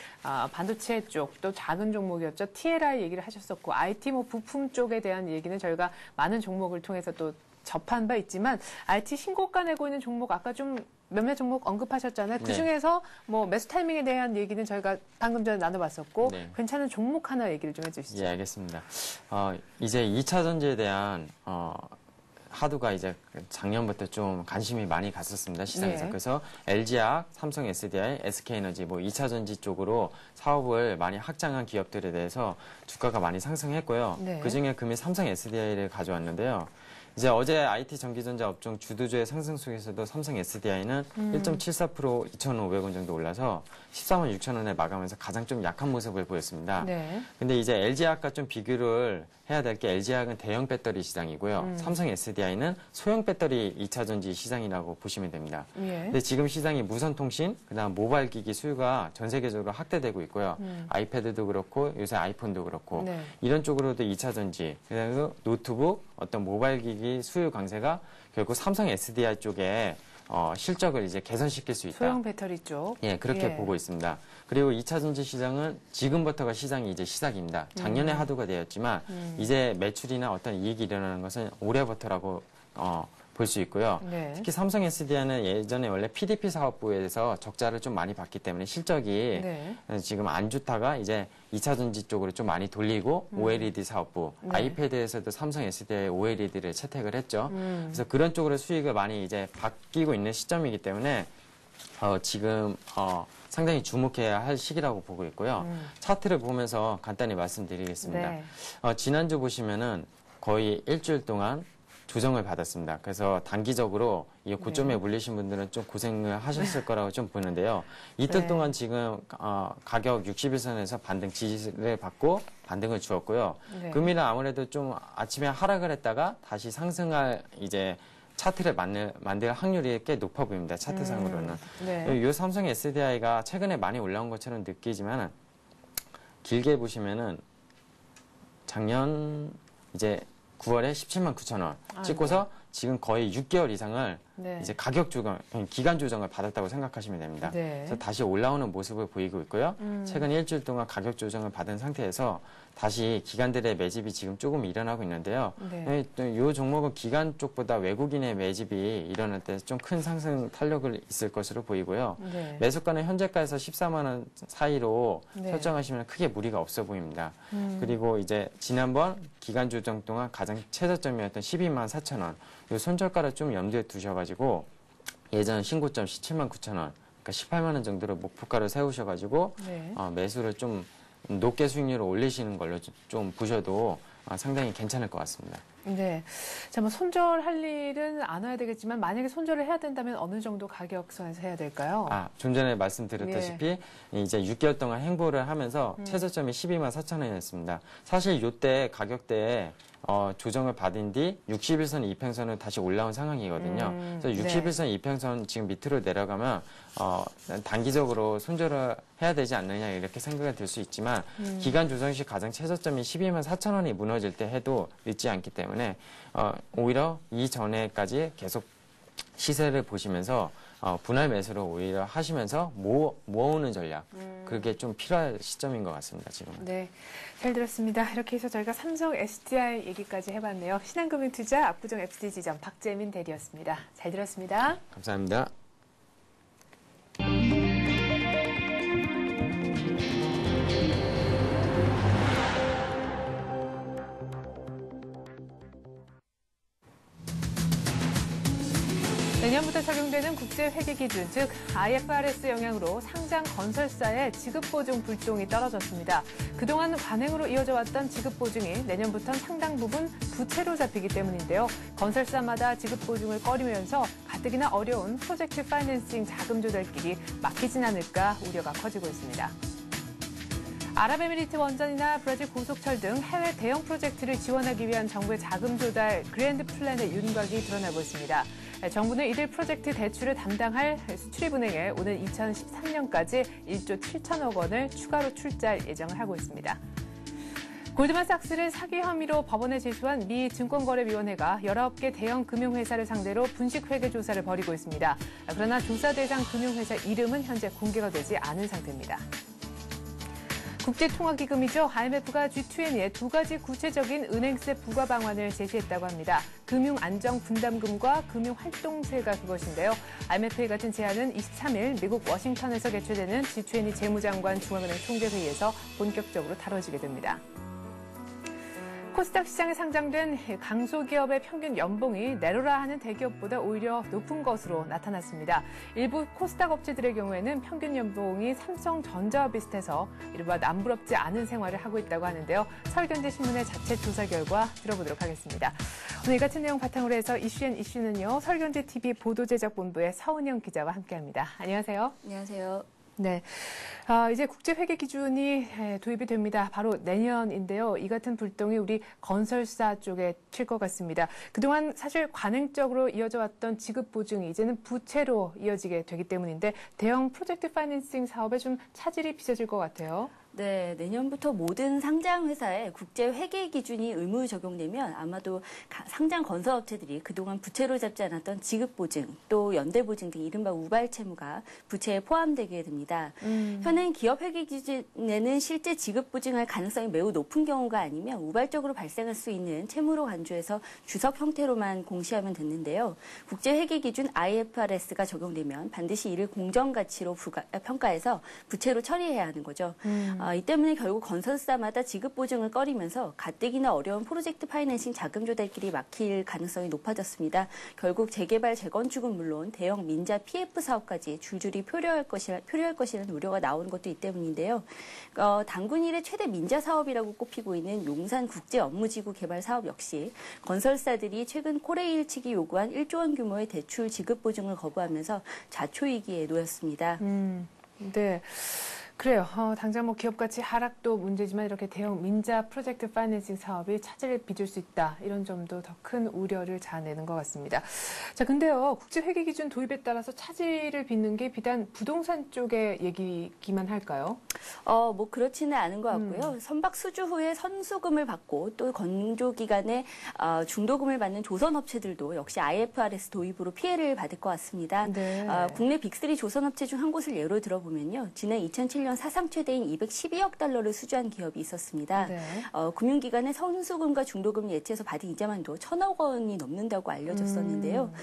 반도체 쪽 또 작은 종목이었죠. TLI 얘기를 하셨었고 IT 뭐 부품 쪽에 대한 얘기는 저희가 많은 종목을 통해서 또 접한 바 있지만 IT 신고가 내고 있는 종목 아까 좀 몇몇 종목 언급하셨잖아요. 그중에서 뭐 매수 타이밍에 대한 얘기는 저희가 방금 전에 나눠봤었고 네. 괜찮은 종목 하나 얘기를 좀 해주시죠. 예, 알겠습니다. 이제 2차 전지에 대한 하두가 이제 작년부터 좀 관심이 많이 갔었습니다. 시장에서. 네. 그래서 LG화학, 삼성 SDI, SK에너지 뭐 2차 전지 쪽으로 사업을 많이 확장한 기업들에 대해서 주가가 많이 상승했고요. 네. 그중에 금일 삼성 SDI를 가져왔는데요. 이제 어제 IT 전기전자 업종 주도주의 상승 속에서도 삼성 SDI는 1.74% 2,500원 정도 올라서 14만 6천 원에 마감하면서 가장 좀 약한 모습을 보였습니다. 네. 근데 이제 LG화학과 좀 비교를 해야 될 게 LG화학은 대형 배터리 시장이고요. 삼성 SDI는 소형 배터리 2차 전지 시장이라고 보시면 됩니다. 예. 근데 지금 시장이 무선통신, 그다음 모바일 기기 수요가 전 세계적으로 확대되고 있고요. 아이패드도 그렇고 요새 아이폰도 그렇고 네. 이런 쪽으로도 2차 전지, 그리고 노트북, 어떤 모바일 기기 수요 강세가 결국 삼성 SDI 쪽에 실적을 이제 개선시킬 수 있다. 소형 배터리 쪽. 예, 그렇게 예. 보고 있습니다. 그리고 2차 전지 시장은 지금부터가 시장이 이제 시작입니다. 작년에 하도가 되었지만 이제 매출이나 어떤 이익이 일어나는 것은 올해부터라고 볼 수 있고요. 네. 특히 삼성 SDI는 예전에 원래 PDP 사업부에서 적자를 좀 많이 봤기 때문에 실적이 네. 지금 안 좋다가 이제 2차 전지 쪽으로 좀 많이 돌리고 OLED 사업부, 네. 아이패드에서도 삼성 SDI OLED를 채택을 했죠. 그래서 그런 쪽으로 수익을 많이 이제 바뀌고 있는 시점이기 때문에 지금 상당히 주목해야 할 시기라고 보고 있고요. 차트를 보면서 간단히 말씀드리겠습니다. 네. 지난주 보시면은 거의 일주일 동안 조정을 받았습니다. 그래서 단기적으로 이 고점에 물리신 분들은 좀 고생을 하셨을 거라고 좀 보는데요. 이틀 네. 동안 지금 가격 60일선에서 반등 지지를 받고 반등을 주었고요. 네. 금일은 아무래도 좀 아침에 하락을 했다가 다시 상승할 이제 차트를 만들 확률이 꽤 높아 보입니다. 차트상으로는. 네. 이 삼성 SDI가 최근에 많이 올라온 것처럼 느끼지만 길게 보시면은 작년 이제 9월에 17만 9천 원 찍고서 지금 거의 6개월 이상을 네. 이제 가격 조정, 기간 조정을 받았다고 생각하시면 됩니다. 네. 그래서 다시 올라오는 모습을 보이고 있고요. 최근 일주일 동안 가격 조정을 받은 상태에서 다시 기관들의 매집이 지금 조금 일어나고 있는데요. 네. 이 종목은 기관 쪽보다 외국인의 매집이 일어날 때 좀 큰 상승 탄력을 있을 것으로 보이고요. 네. 매수가는 현재가에서 14만 원 사이로 네. 설정하시면 크게 무리가 없어 보입니다. 그리고 이제 지난번 기간 조정 동안 가장 최저점이었던 12만 4천 원, 이 손절가를 좀 염두에 두셔가지고 예전 신고점 17만 9천 원, 그러니까 18만 원 정도로 목표가를 세우셔가지고 네. 매수를 좀 높게 수익률을 올리시는 걸로 좀 보셔도 상당히 괜찮을 것 같습니다. 네. 자, 뭐 손절할 일은 안 와야 되겠지만 만약에 손절을 해야 된다면 어느 정도 가격선에서 해야 될까요? 좀 전에 말씀드렸다시피 이제 6개월 동안 행보를 하면서 최저점이 12만 4천 원이었습니다. 사실 이때 가격대에 조정을 받은 뒤 60일선 이평선은 다시 올라온 상황이거든요. 그래서 60일선 이평선 지금 밑으로 내려가면 단기적으로 손절을 해야 되지 않느냐 이렇게 생각이 들 수 있지만 기간 조정 시 가장 최저점이 12만 4천 원이 무너질 때 해도 늦지 않기 때문에 오히려 이전에까지 계속 시세를 보시면서 분할 매수를 오히려 하시면서 모으는 전략 그게 좀 필요할 시점인 것 같습니다. 지금은. 네, 잘 들었습니다. 이렇게 해서 저희가 삼성 SDI 얘기까지 해봤네요. 신한금융투자 압구정 FD지점 박재민 대리였습니다. 잘 들었습니다. 감사합니다. 내년부터 적용되는 국제회계기준, 즉 IFRS 영향으로 상장 건설사의 지급보증 불똥이 떨어졌습니다. 그동안 관행으로 이어져 왔던 지급보증이 내년부터는 상당 부분 부채로 잡히기 때문인데요. 건설사마다 지급보증을 꺼리면서 가뜩이나 어려운 프로젝트 파이낸싱 자금 조달길이 막히진 않을까 우려가 커지고 있습니다. 아랍에미리트 원전이나 브라질 고속철 등 해외 대형 프로젝트를 지원하기 위한 정부의 자금 조달 그랜드 플랜의 윤곽이 드러나고 있습니다. 정부는 이들 프로젝트 대출을 담당할 수출입은행에 오는 2013년까지 1조 7천억 원을 추가로 출자할 예정을 하고 있습니다. 골드만삭스를 사기 혐의로 법원에 제소한 미 증권거래위원회가 19개 대형 금융회사를 상대로 분식회계 조사를 벌이고 있습니다. 그러나 조사 대상 금융회사 이름은 현재 공개가 되지 않은 상태입니다. 국제통화기금이죠. IMF가 G20에 두 가지 구체적인 은행세 부과 방안을 제시했다고 합니다. 금융안정분담금과 금융활동세가 그것인데요. IMF의 같은 제안은 23일 미국 워싱턴에서 개최되는 G20 재무장관 중앙은행 총재회의에서 본격적으로 다뤄지게 됩니다. 코스닥 시장에 상장된 강소기업의 평균 연봉이 내로라 하는 대기업보다 오히려 높은 것으로 나타났습니다. 일부 코스닥 업체들의 경우에는 평균 연봉이 삼성전자와 비슷해서 이른바 남부럽지 않은 생활을 하고 있다고 하는데요. 서울경제신문의 자체 조사 결과 들어보도록 하겠습니다. 오늘 이 같은 내용 바탕으로 해서 이슈는요. 서울경제TV 보도제작본부의 서은영 기자와 함께합니다. 안녕하세요. 안녕하세요. 네. 이제 국제회계 기준이 도입이 됩니다. 바로 내년인데요. 이 같은 불똥이 우리 건설사 쪽에 칠 것 같습니다. 그동안 사실 관행적으로 이어져 왔던 지급 보증이 이제는 부채로 이어지게 되기 때문인데 대형 프로젝트 파이낸싱 사업에 좀 차질이 빚어질 것 같아요. 네, 내년부터 모든 상장 회사에 국제 회계 기준이 의무 적용되면 아마도 상장 건설업체들이 그동안 부채로 잡지 않았던 지급 보증, 또 연대 보증 등 이른바 우발 채무가 부채에 포함되게 됩니다. 현행 기업 회계 기준에는 실제 지급 보증할 가능성이 매우 높은 경우가 아니면 우발적으로 발생할 수 있는 채무로 간주해서 주석 형태로만 공시하면 됐는데요. 국제 회계 기준 IFRS가 적용되면 반드시 이를 공정 가치로 평가해서 부채로 처리해야 하는 거죠. 이 때문에 결국 건설사마다 지급 보증을 꺼리면서 가뜩이나 어려운 프로젝트 파이낸싱 자금 조달길이 막힐 가능성이 높아졌습니다. 결국 재개발, 재건축은 물론 대형 민자 PF 사업까지 줄줄이 표류할 것이라는 우려가 나오는 것도 이 때문인데요. 단군 이래 최대 민자 사업이라고 꼽히고 있는 용산 국제 업무지구 개발 사업 역시 건설사들이 최근 코레일 측이 요구한 1조 원 규모의 대출 지급 보증을 거부하면서 자초위기에 놓였습니다. 네. 그래요. 당장 뭐 기업 가치 하락도 문제지만 이렇게 대형 민자 프로젝트 파이낸싱 사업이 차질을 빚을 수 있다. 이런 점도 더 큰 우려를 자아내는 것 같습니다. 자, 근데요. 국제회계 기준 도입에 따라서 차질을 빚는 게 비단 부동산 쪽의 얘기기만 할까요? 뭐 그렇지는 않은 것 같고요. 선박 수주 후에 선수금을 받고 또 건조 기간에 중도금을 받는 조선업체들도 역시 IFRS 도입으로 피해를 받을 것 같습니다. 네. 국내 빅3 조선업체 중 한 곳을 예로 들어보면요. 지난 2007년 사상 최대인 212억 달러를 수주한 기업이 있었습니다. 네. 금융기관의 선수금과 중도금을 예치해서 받은 이자만도 1,000억 원이 넘는다고 알려졌었는데요.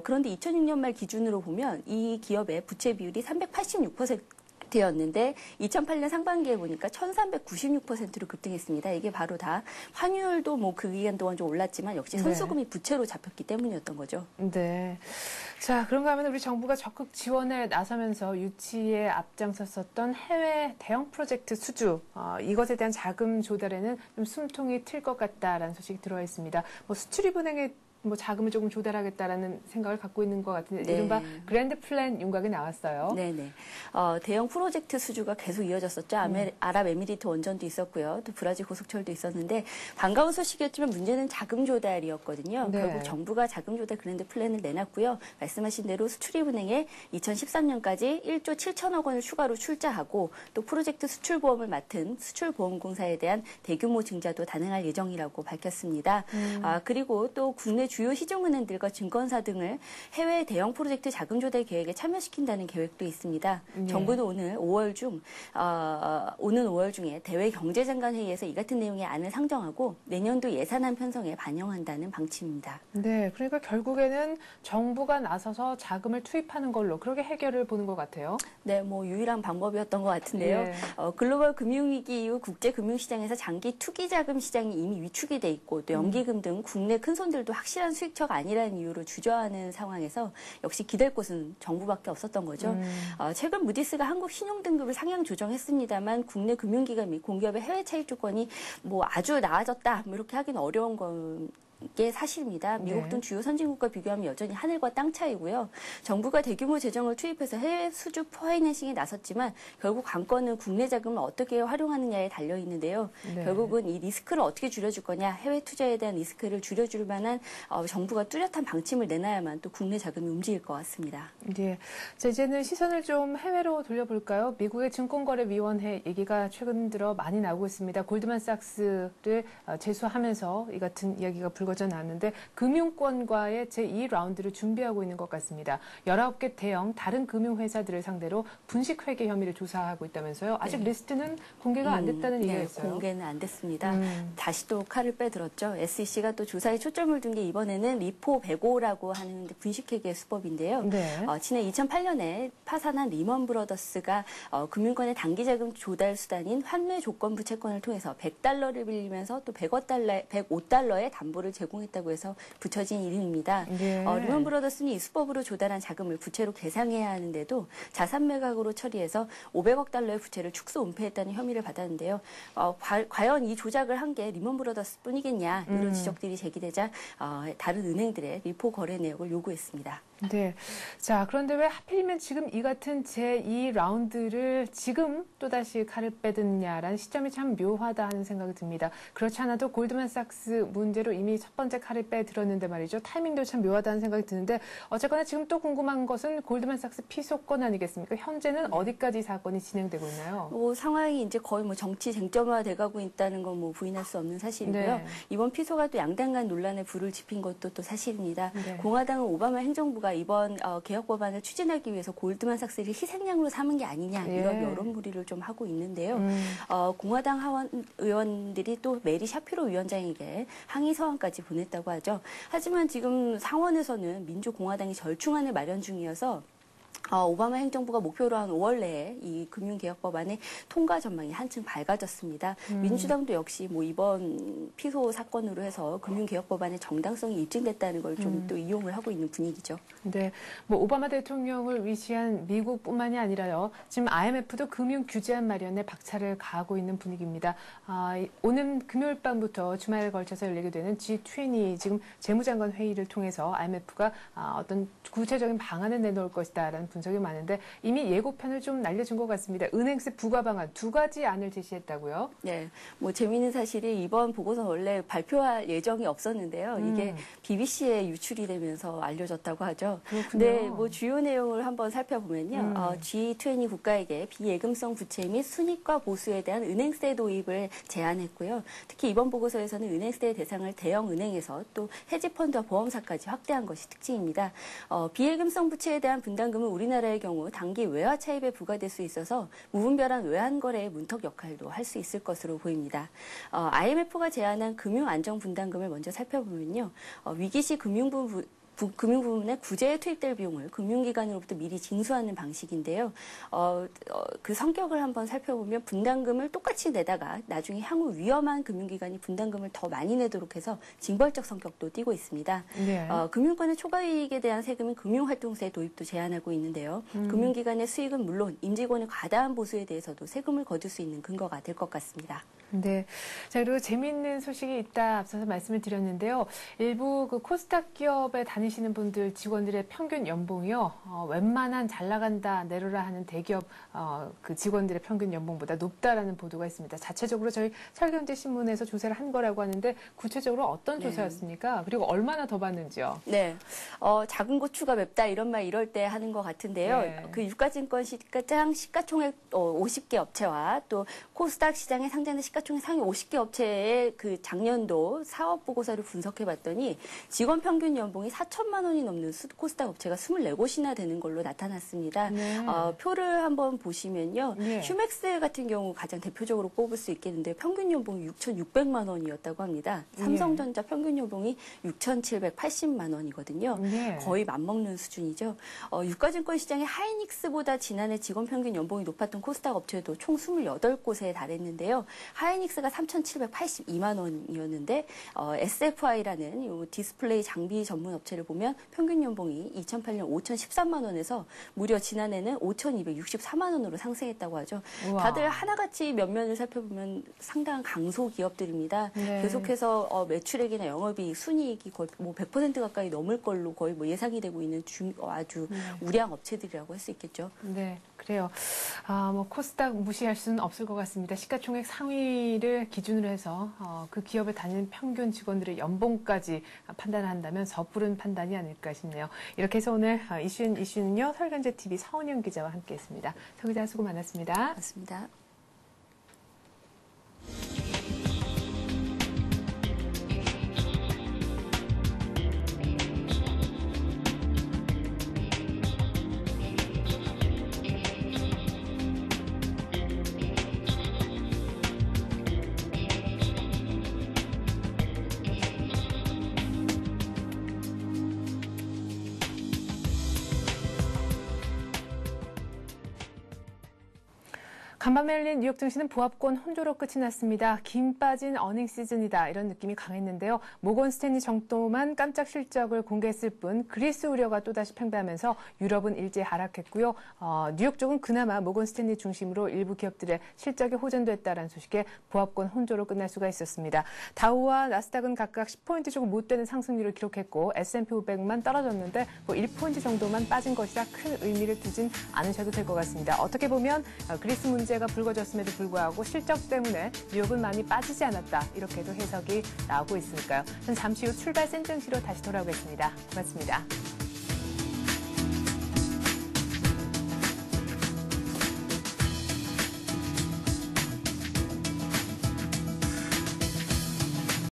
그런데 2006년 말 기준으로 보면 이 기업의 부채 비율이 386%였는데 2008년 상반기에 보니까 1396%로 급등했습니다. 이게 바로 다 환율도 뭐 그 기간 동안 좀 올랐지만 역시 선수금이 부채로 잡혔기 때문이었던 거죠. 네. 자, 그런가 하면 우리 정부가 적극 지원에 나서면서 유치에 앞장섰었던 해외 대형 프로젝트 수주, 이것에 대한 자금 조달에는 좀 숨통이 트일 것 같다라는 소식이 들어와 있습니다. 뭐 수출입은행에 뭐 자금을 조금 조달하겠다라는 생각을 갖고 있는 것 같은데 네. 이른바 그랜드 플랜 윤곽이 나왔어요. 네네. 대형 프로젝트 수주가 계속 이어졌었죠. 아랍에미리트 원전도 있었고요. 또 브라질 고속철도 있었는데 반가운 소식이었지만 문제는 자금 조달이었거든요. 네. 결국 정부가 자금 조달 그랜드 플랜을 내놨고요. 말씀하신 대로 수출입은행에 2013년까지 1조 7천억 원을 추가로 출자하고 또 프로젝트 수출보험을 맡은 수출보험공사에 대한 대규모 증자도 단행할 예정이라고 밝혔습니다. 그리고 또 국내 주요 시중은행들과 증권사 등을 해외 대형 프로젝트 자금 조달 계획에 참여시킨다는 계획도 있습니다. 네. 정부는 오는 5월 중에 대외 경제장관 회의에서 이 같은 내용의 안을 상정하고 내년도 예산안 편성에 반영한다는 방침입니다. 네, 그러니까 결국에는 정부가 나서서 자금을 투입하는 걸로 그렇게 해결을 보는 것 같아요. 네, 뭐 유일한 방법이었던 것 같은데요. 예. 글로벌 금융위기 이후 국제 금융시장에서 장기 투기자금 시장이 이미 위축이 돼 있고 또 연기금 등 국내 큰손들도 확실한 수익처가 아니라는 이유로 주저하는 상황에서 역시 기댈 곳은 정부밖에 없었던 거죠. 최근 무디스가 한국 신용등급을 상향 조정했습니다만 국내 금융기관 및 공기업의 해외 차입 조건이 뭐 아주 나아졌다 뭐 이렇게 하기는 어려운 건 게 사실입니다. 미국 네. 등 주요 선진국과 비교하면 여전히 하늘과 땅 차이고요. 정부가 대규모 재정을 투입해서 해외 수주 파이낸싱에 나섰지만 결국 관건은 국내 자금을 어떻게 활용하느냐에 달려 있는데요. 네. 결국은 이 리스크를 어떻게 줄여줄 거냐, 해외 투자에 대한 리스크를 줄여줄 만한 정부가 뚜렷한 방침을 내놔야만 또 국내 자금이 움직일 것 같습니다. 네. 자, 이제는 시선을 좀 해외로 돌려볼까요? 미국의 증권거래위원회 얘기가 최근 들어 많이 나오고 있습니다. 골드만삭스를 제소하면서 이 같은 이야기가 불거져 나왔는데 금융권과의 제2라운드를 준비하고 있는 것 같습니다. 19개 대형 다른 금융회사들을 상대로 분식회계 혐의를 조사하고 있다면서요. 아직 리스트는 공개가 안 됐다는 얘기가 있어요. 공개는 안 됐습니다. 다시 또 칼을 빼들었죠. SEC가 또 조사에 초점을 둔 게 이번에는 리포 105라고 하는 분식회계 수법인데요. 네. 지난 2008년에 파산한 리먼 브러더스가 금융권의 단기자금 조달 수단인 환매 조건부 채권을 통해서 $100를 빌리면서 또 $105의 담보를 제공했다고 해서 붙여진 이름입니다. 네. 리먼 브러더스는 이 수법으로 조달한 자금을 부채로 계상해야 하는데도 자산 매각으로 처리해서 $500억 달러의 부채를 축소 은폐했다는 혐의를 받았는데요. 과연 이 조작을 한 게 리먼 브러더스 뿐이겠냐 이런 지적들이 제기되자 다른 은행들의 리포 거래 내역을 요구했습니다. 네. 자, 그런데 왜 하필이면 지금 이 같은 제2라운드를 지금 또다시 칼을 빼드느냐라는 시점이 참 묘하다 하는 생각이 듭니다. 그렇지 않아도 골드만삭스 문제로 이미 첫 번째 칼을 빼들었는데 말이죠. 타이밍도 참 묘하다는 생각이 드는데 어쨌거나 지금 또 궁금한 것은 골드만삭스 피소권 아니겠습니까? 현재는 어디까지 사건이 진행되고 있나요? 상황이 이제 거의 정치 쟁점화 돼가고 있다는 건 부인할 수 없는 사실이고요. 네. 이번 피소가 또 양당 간 논란에 불을 지핀 것도 또 사실입니다. 네. 공화당은 오바마 행정부가 이번 개혁 법안을 추진하기 위해서 골드만삭스를 희생양으로 삼은 게 아니냐 이런 여론몰이를 좀 하고 있는데요. 공화당 의원들이 또 메리 샤피로 위원장에게 항의 서한까지 보냈다고 하죠. 하지만 지금 상원에서는 민주공화당이 절충안을 마련 중이어서 오바마 행정부가 목표로 한 5월 내에 이 금융개혁 법안의 통과 전망이 한층 밝아졌습니다. 민주당도 역시 이번 피소 사건으로 해서 금융개혁 법안의 정당성이 입증됐다는 걸 좀 또 이용을 하고 있는 분위기죠. 네, 오바마 대통령을 위시한 미국뿐만이 아니라요. 지금 IMF도 금융 규제안 마련에 박차를 가하고 있는 분위기입니다. 오는 금요일 밤부터 주말에 걸쳐서 열리게 되는 G20 지금 재무장관 회의를 통해서 IMF가 어떤 구체적인 방안을 내놓을 것이다라는 분석이 많은데 이미 예고편을 좀 날려준 것 같습니다. 은행세 부과 방안 2가지 안을 제시했다고요? 네, 재미있는 사실이 이번 보고서는 원래 발표할 예정이 없었는데요. 이게 BBC에 유출이 되면서 알려졌다고 하죠. 그렇군요. 네, 주요 내용을 한번 살펴보면요. G20 국가에게 비예금성 부채 및 순이익과 보수에 대한 은행세 도입을 제안했고요. 특히 이번 보고서에서는 은행세 대상을 대형 은행에서 또 헤지펀드와 보험사까지 확대한 것이 특징입니다. 비예금성 부채에 대한 분담금은 우리나라의 경우 단기 외화 차입에 부과될 수 있어서 무분별한 외환 거래의 문턱 역할도 할 수 있을 것으로 보입니다. IMF가 제안한 금융 안정 분담금을 먼저 살펴보면요. 위기시 금융 부문에 구제에 투입될 비용을 금융기관으로부터 미리 징수하는 방식인데요. 그 성격을 한번 살펴보면 분담금을 똑같이 내다가 나중에 향후 위험한 금융기관이 분담금을 더 많이 내도록 해서 징벌적 성격도 띠고 있습니다. 네. 금융권의 초과이익에 대한 세금은 금융활동세 도입도 제한하고 있는데요. 금융기관의 수익은 물론 임직원의 과다한 보수에 대해서도 세금을 거둘 수 있는 근거가 될 것 같습니다. 네. 자, 그리고 재미있는 소식이 있다 앞서서 말씀을 드렸는데요. 일부 코스닥 기업에 다니시는 분들 직원들의 평균 연봉이요. 웬만한 잘 나간다 내려라 하는 대기업 그 직원들의 평균 연봉보다 높다라는 보도가 있습니다. 자체적으로 저희 설경제 신문에서 조사를 한 거라고 하는데 구체적으로 어떤 조사였습니까? 그리고 얼마나 더 받는지요? 네. 작은 고추가 맵다 이런 말 이럴 때 하는 것 같은데요. 네. 그 유가증권 시가총액 50개 업체와 또 코스닥 시장에 상장된 시가총액 상위 50개 업체의 그 작년도 사업 보고서를 분석해 봤더니 직원 평균 연봉이 4천만 원이 넘는 코스닥 업체가 24곳이나 되는 걸로 나타났습니다. 네. 표를 한번 보시면요. 네. 휴맥스 같은 경우 가장 대표적으로 꼽을 수 있겠는데 평균 연봉이 6,600만 원이었다고 합니다. 삼성전자 평균 연봉이 6,780만 원이거든요. 네. 거의 맞먹는 수준이죠. 유가증권 시장의 하이닉스보다 지난해 직원 평균 연봉이 높았던 코스닥 업체도 총 28곳에 달했는데요. 하이닉스가 3,782만 원이었는데 SFI라는 요 디스플레이 장비 전문 업체를 보면 평균 연봉이 2008년 5,013만 원에서 무려 지난해는 5,264만 원으로 상승했다고 하죠. 우와. 다들 하나같이 면면을 살펴보면 상당한 강소 기업들입니다. 네. 계속해서 매출액이나 영업이익, 순이익이 거의 100% 가까이 넘을 걸로 거의 예상이 되고 있는 아주 우량 업체들이라고 할 수 있겠죠. 네, 그래요. 코스닥 무시할 수는 없을 것 같습니다. 시가총액 상위를 기준으로 해서 그 기업에 다니는 평균 직원들의 연봉까지 판단한다면 섣부른 판단이 아닐까 싶네요. 이렇게 해서 오늘 이슈는요. 설경제TV 서은영 기자와 함께했습니다. 서 기자 수고 많았습니다. 맞습니다. 간밤에 열린 뉴욕 증시는 보합권 혼조로 끝이 났습니다. 김 빠진 어닝 시즌이다 이런 느낌이 강했는데요. 모건 스탠리 정도만 깜짝 실적을 공개했을 뿐 그리스 우려가 또다시 팽배하면서 유럽은 일제 하락했고요. 뉴욕 쪽은 그나마 모건 스탠리 중심으로 일부 기업들의 실적이 호전됐다는 소식에 보합권 혼조로 끝날 수가 있었습니다. 다우와 나스닥은 각각 10포인트 조금 못 되는 상승률을 기록했고 S&P 500만 떨어졌는데 1포인트 정도만 빠진 것이라 큰 의미를 두진 않으셔도 될 것 같습니다. 어떻게 보면 그리스 문제 호재가 불거졌음에도 불구하고 실적 때문에 뉴욕은 많이 빠지지 않았다. 이렇게도 해석이 나오고 있으니까요. 전 잠시 후 출발 센정시로 다시 돌아오겠습니다. 고맙습니다.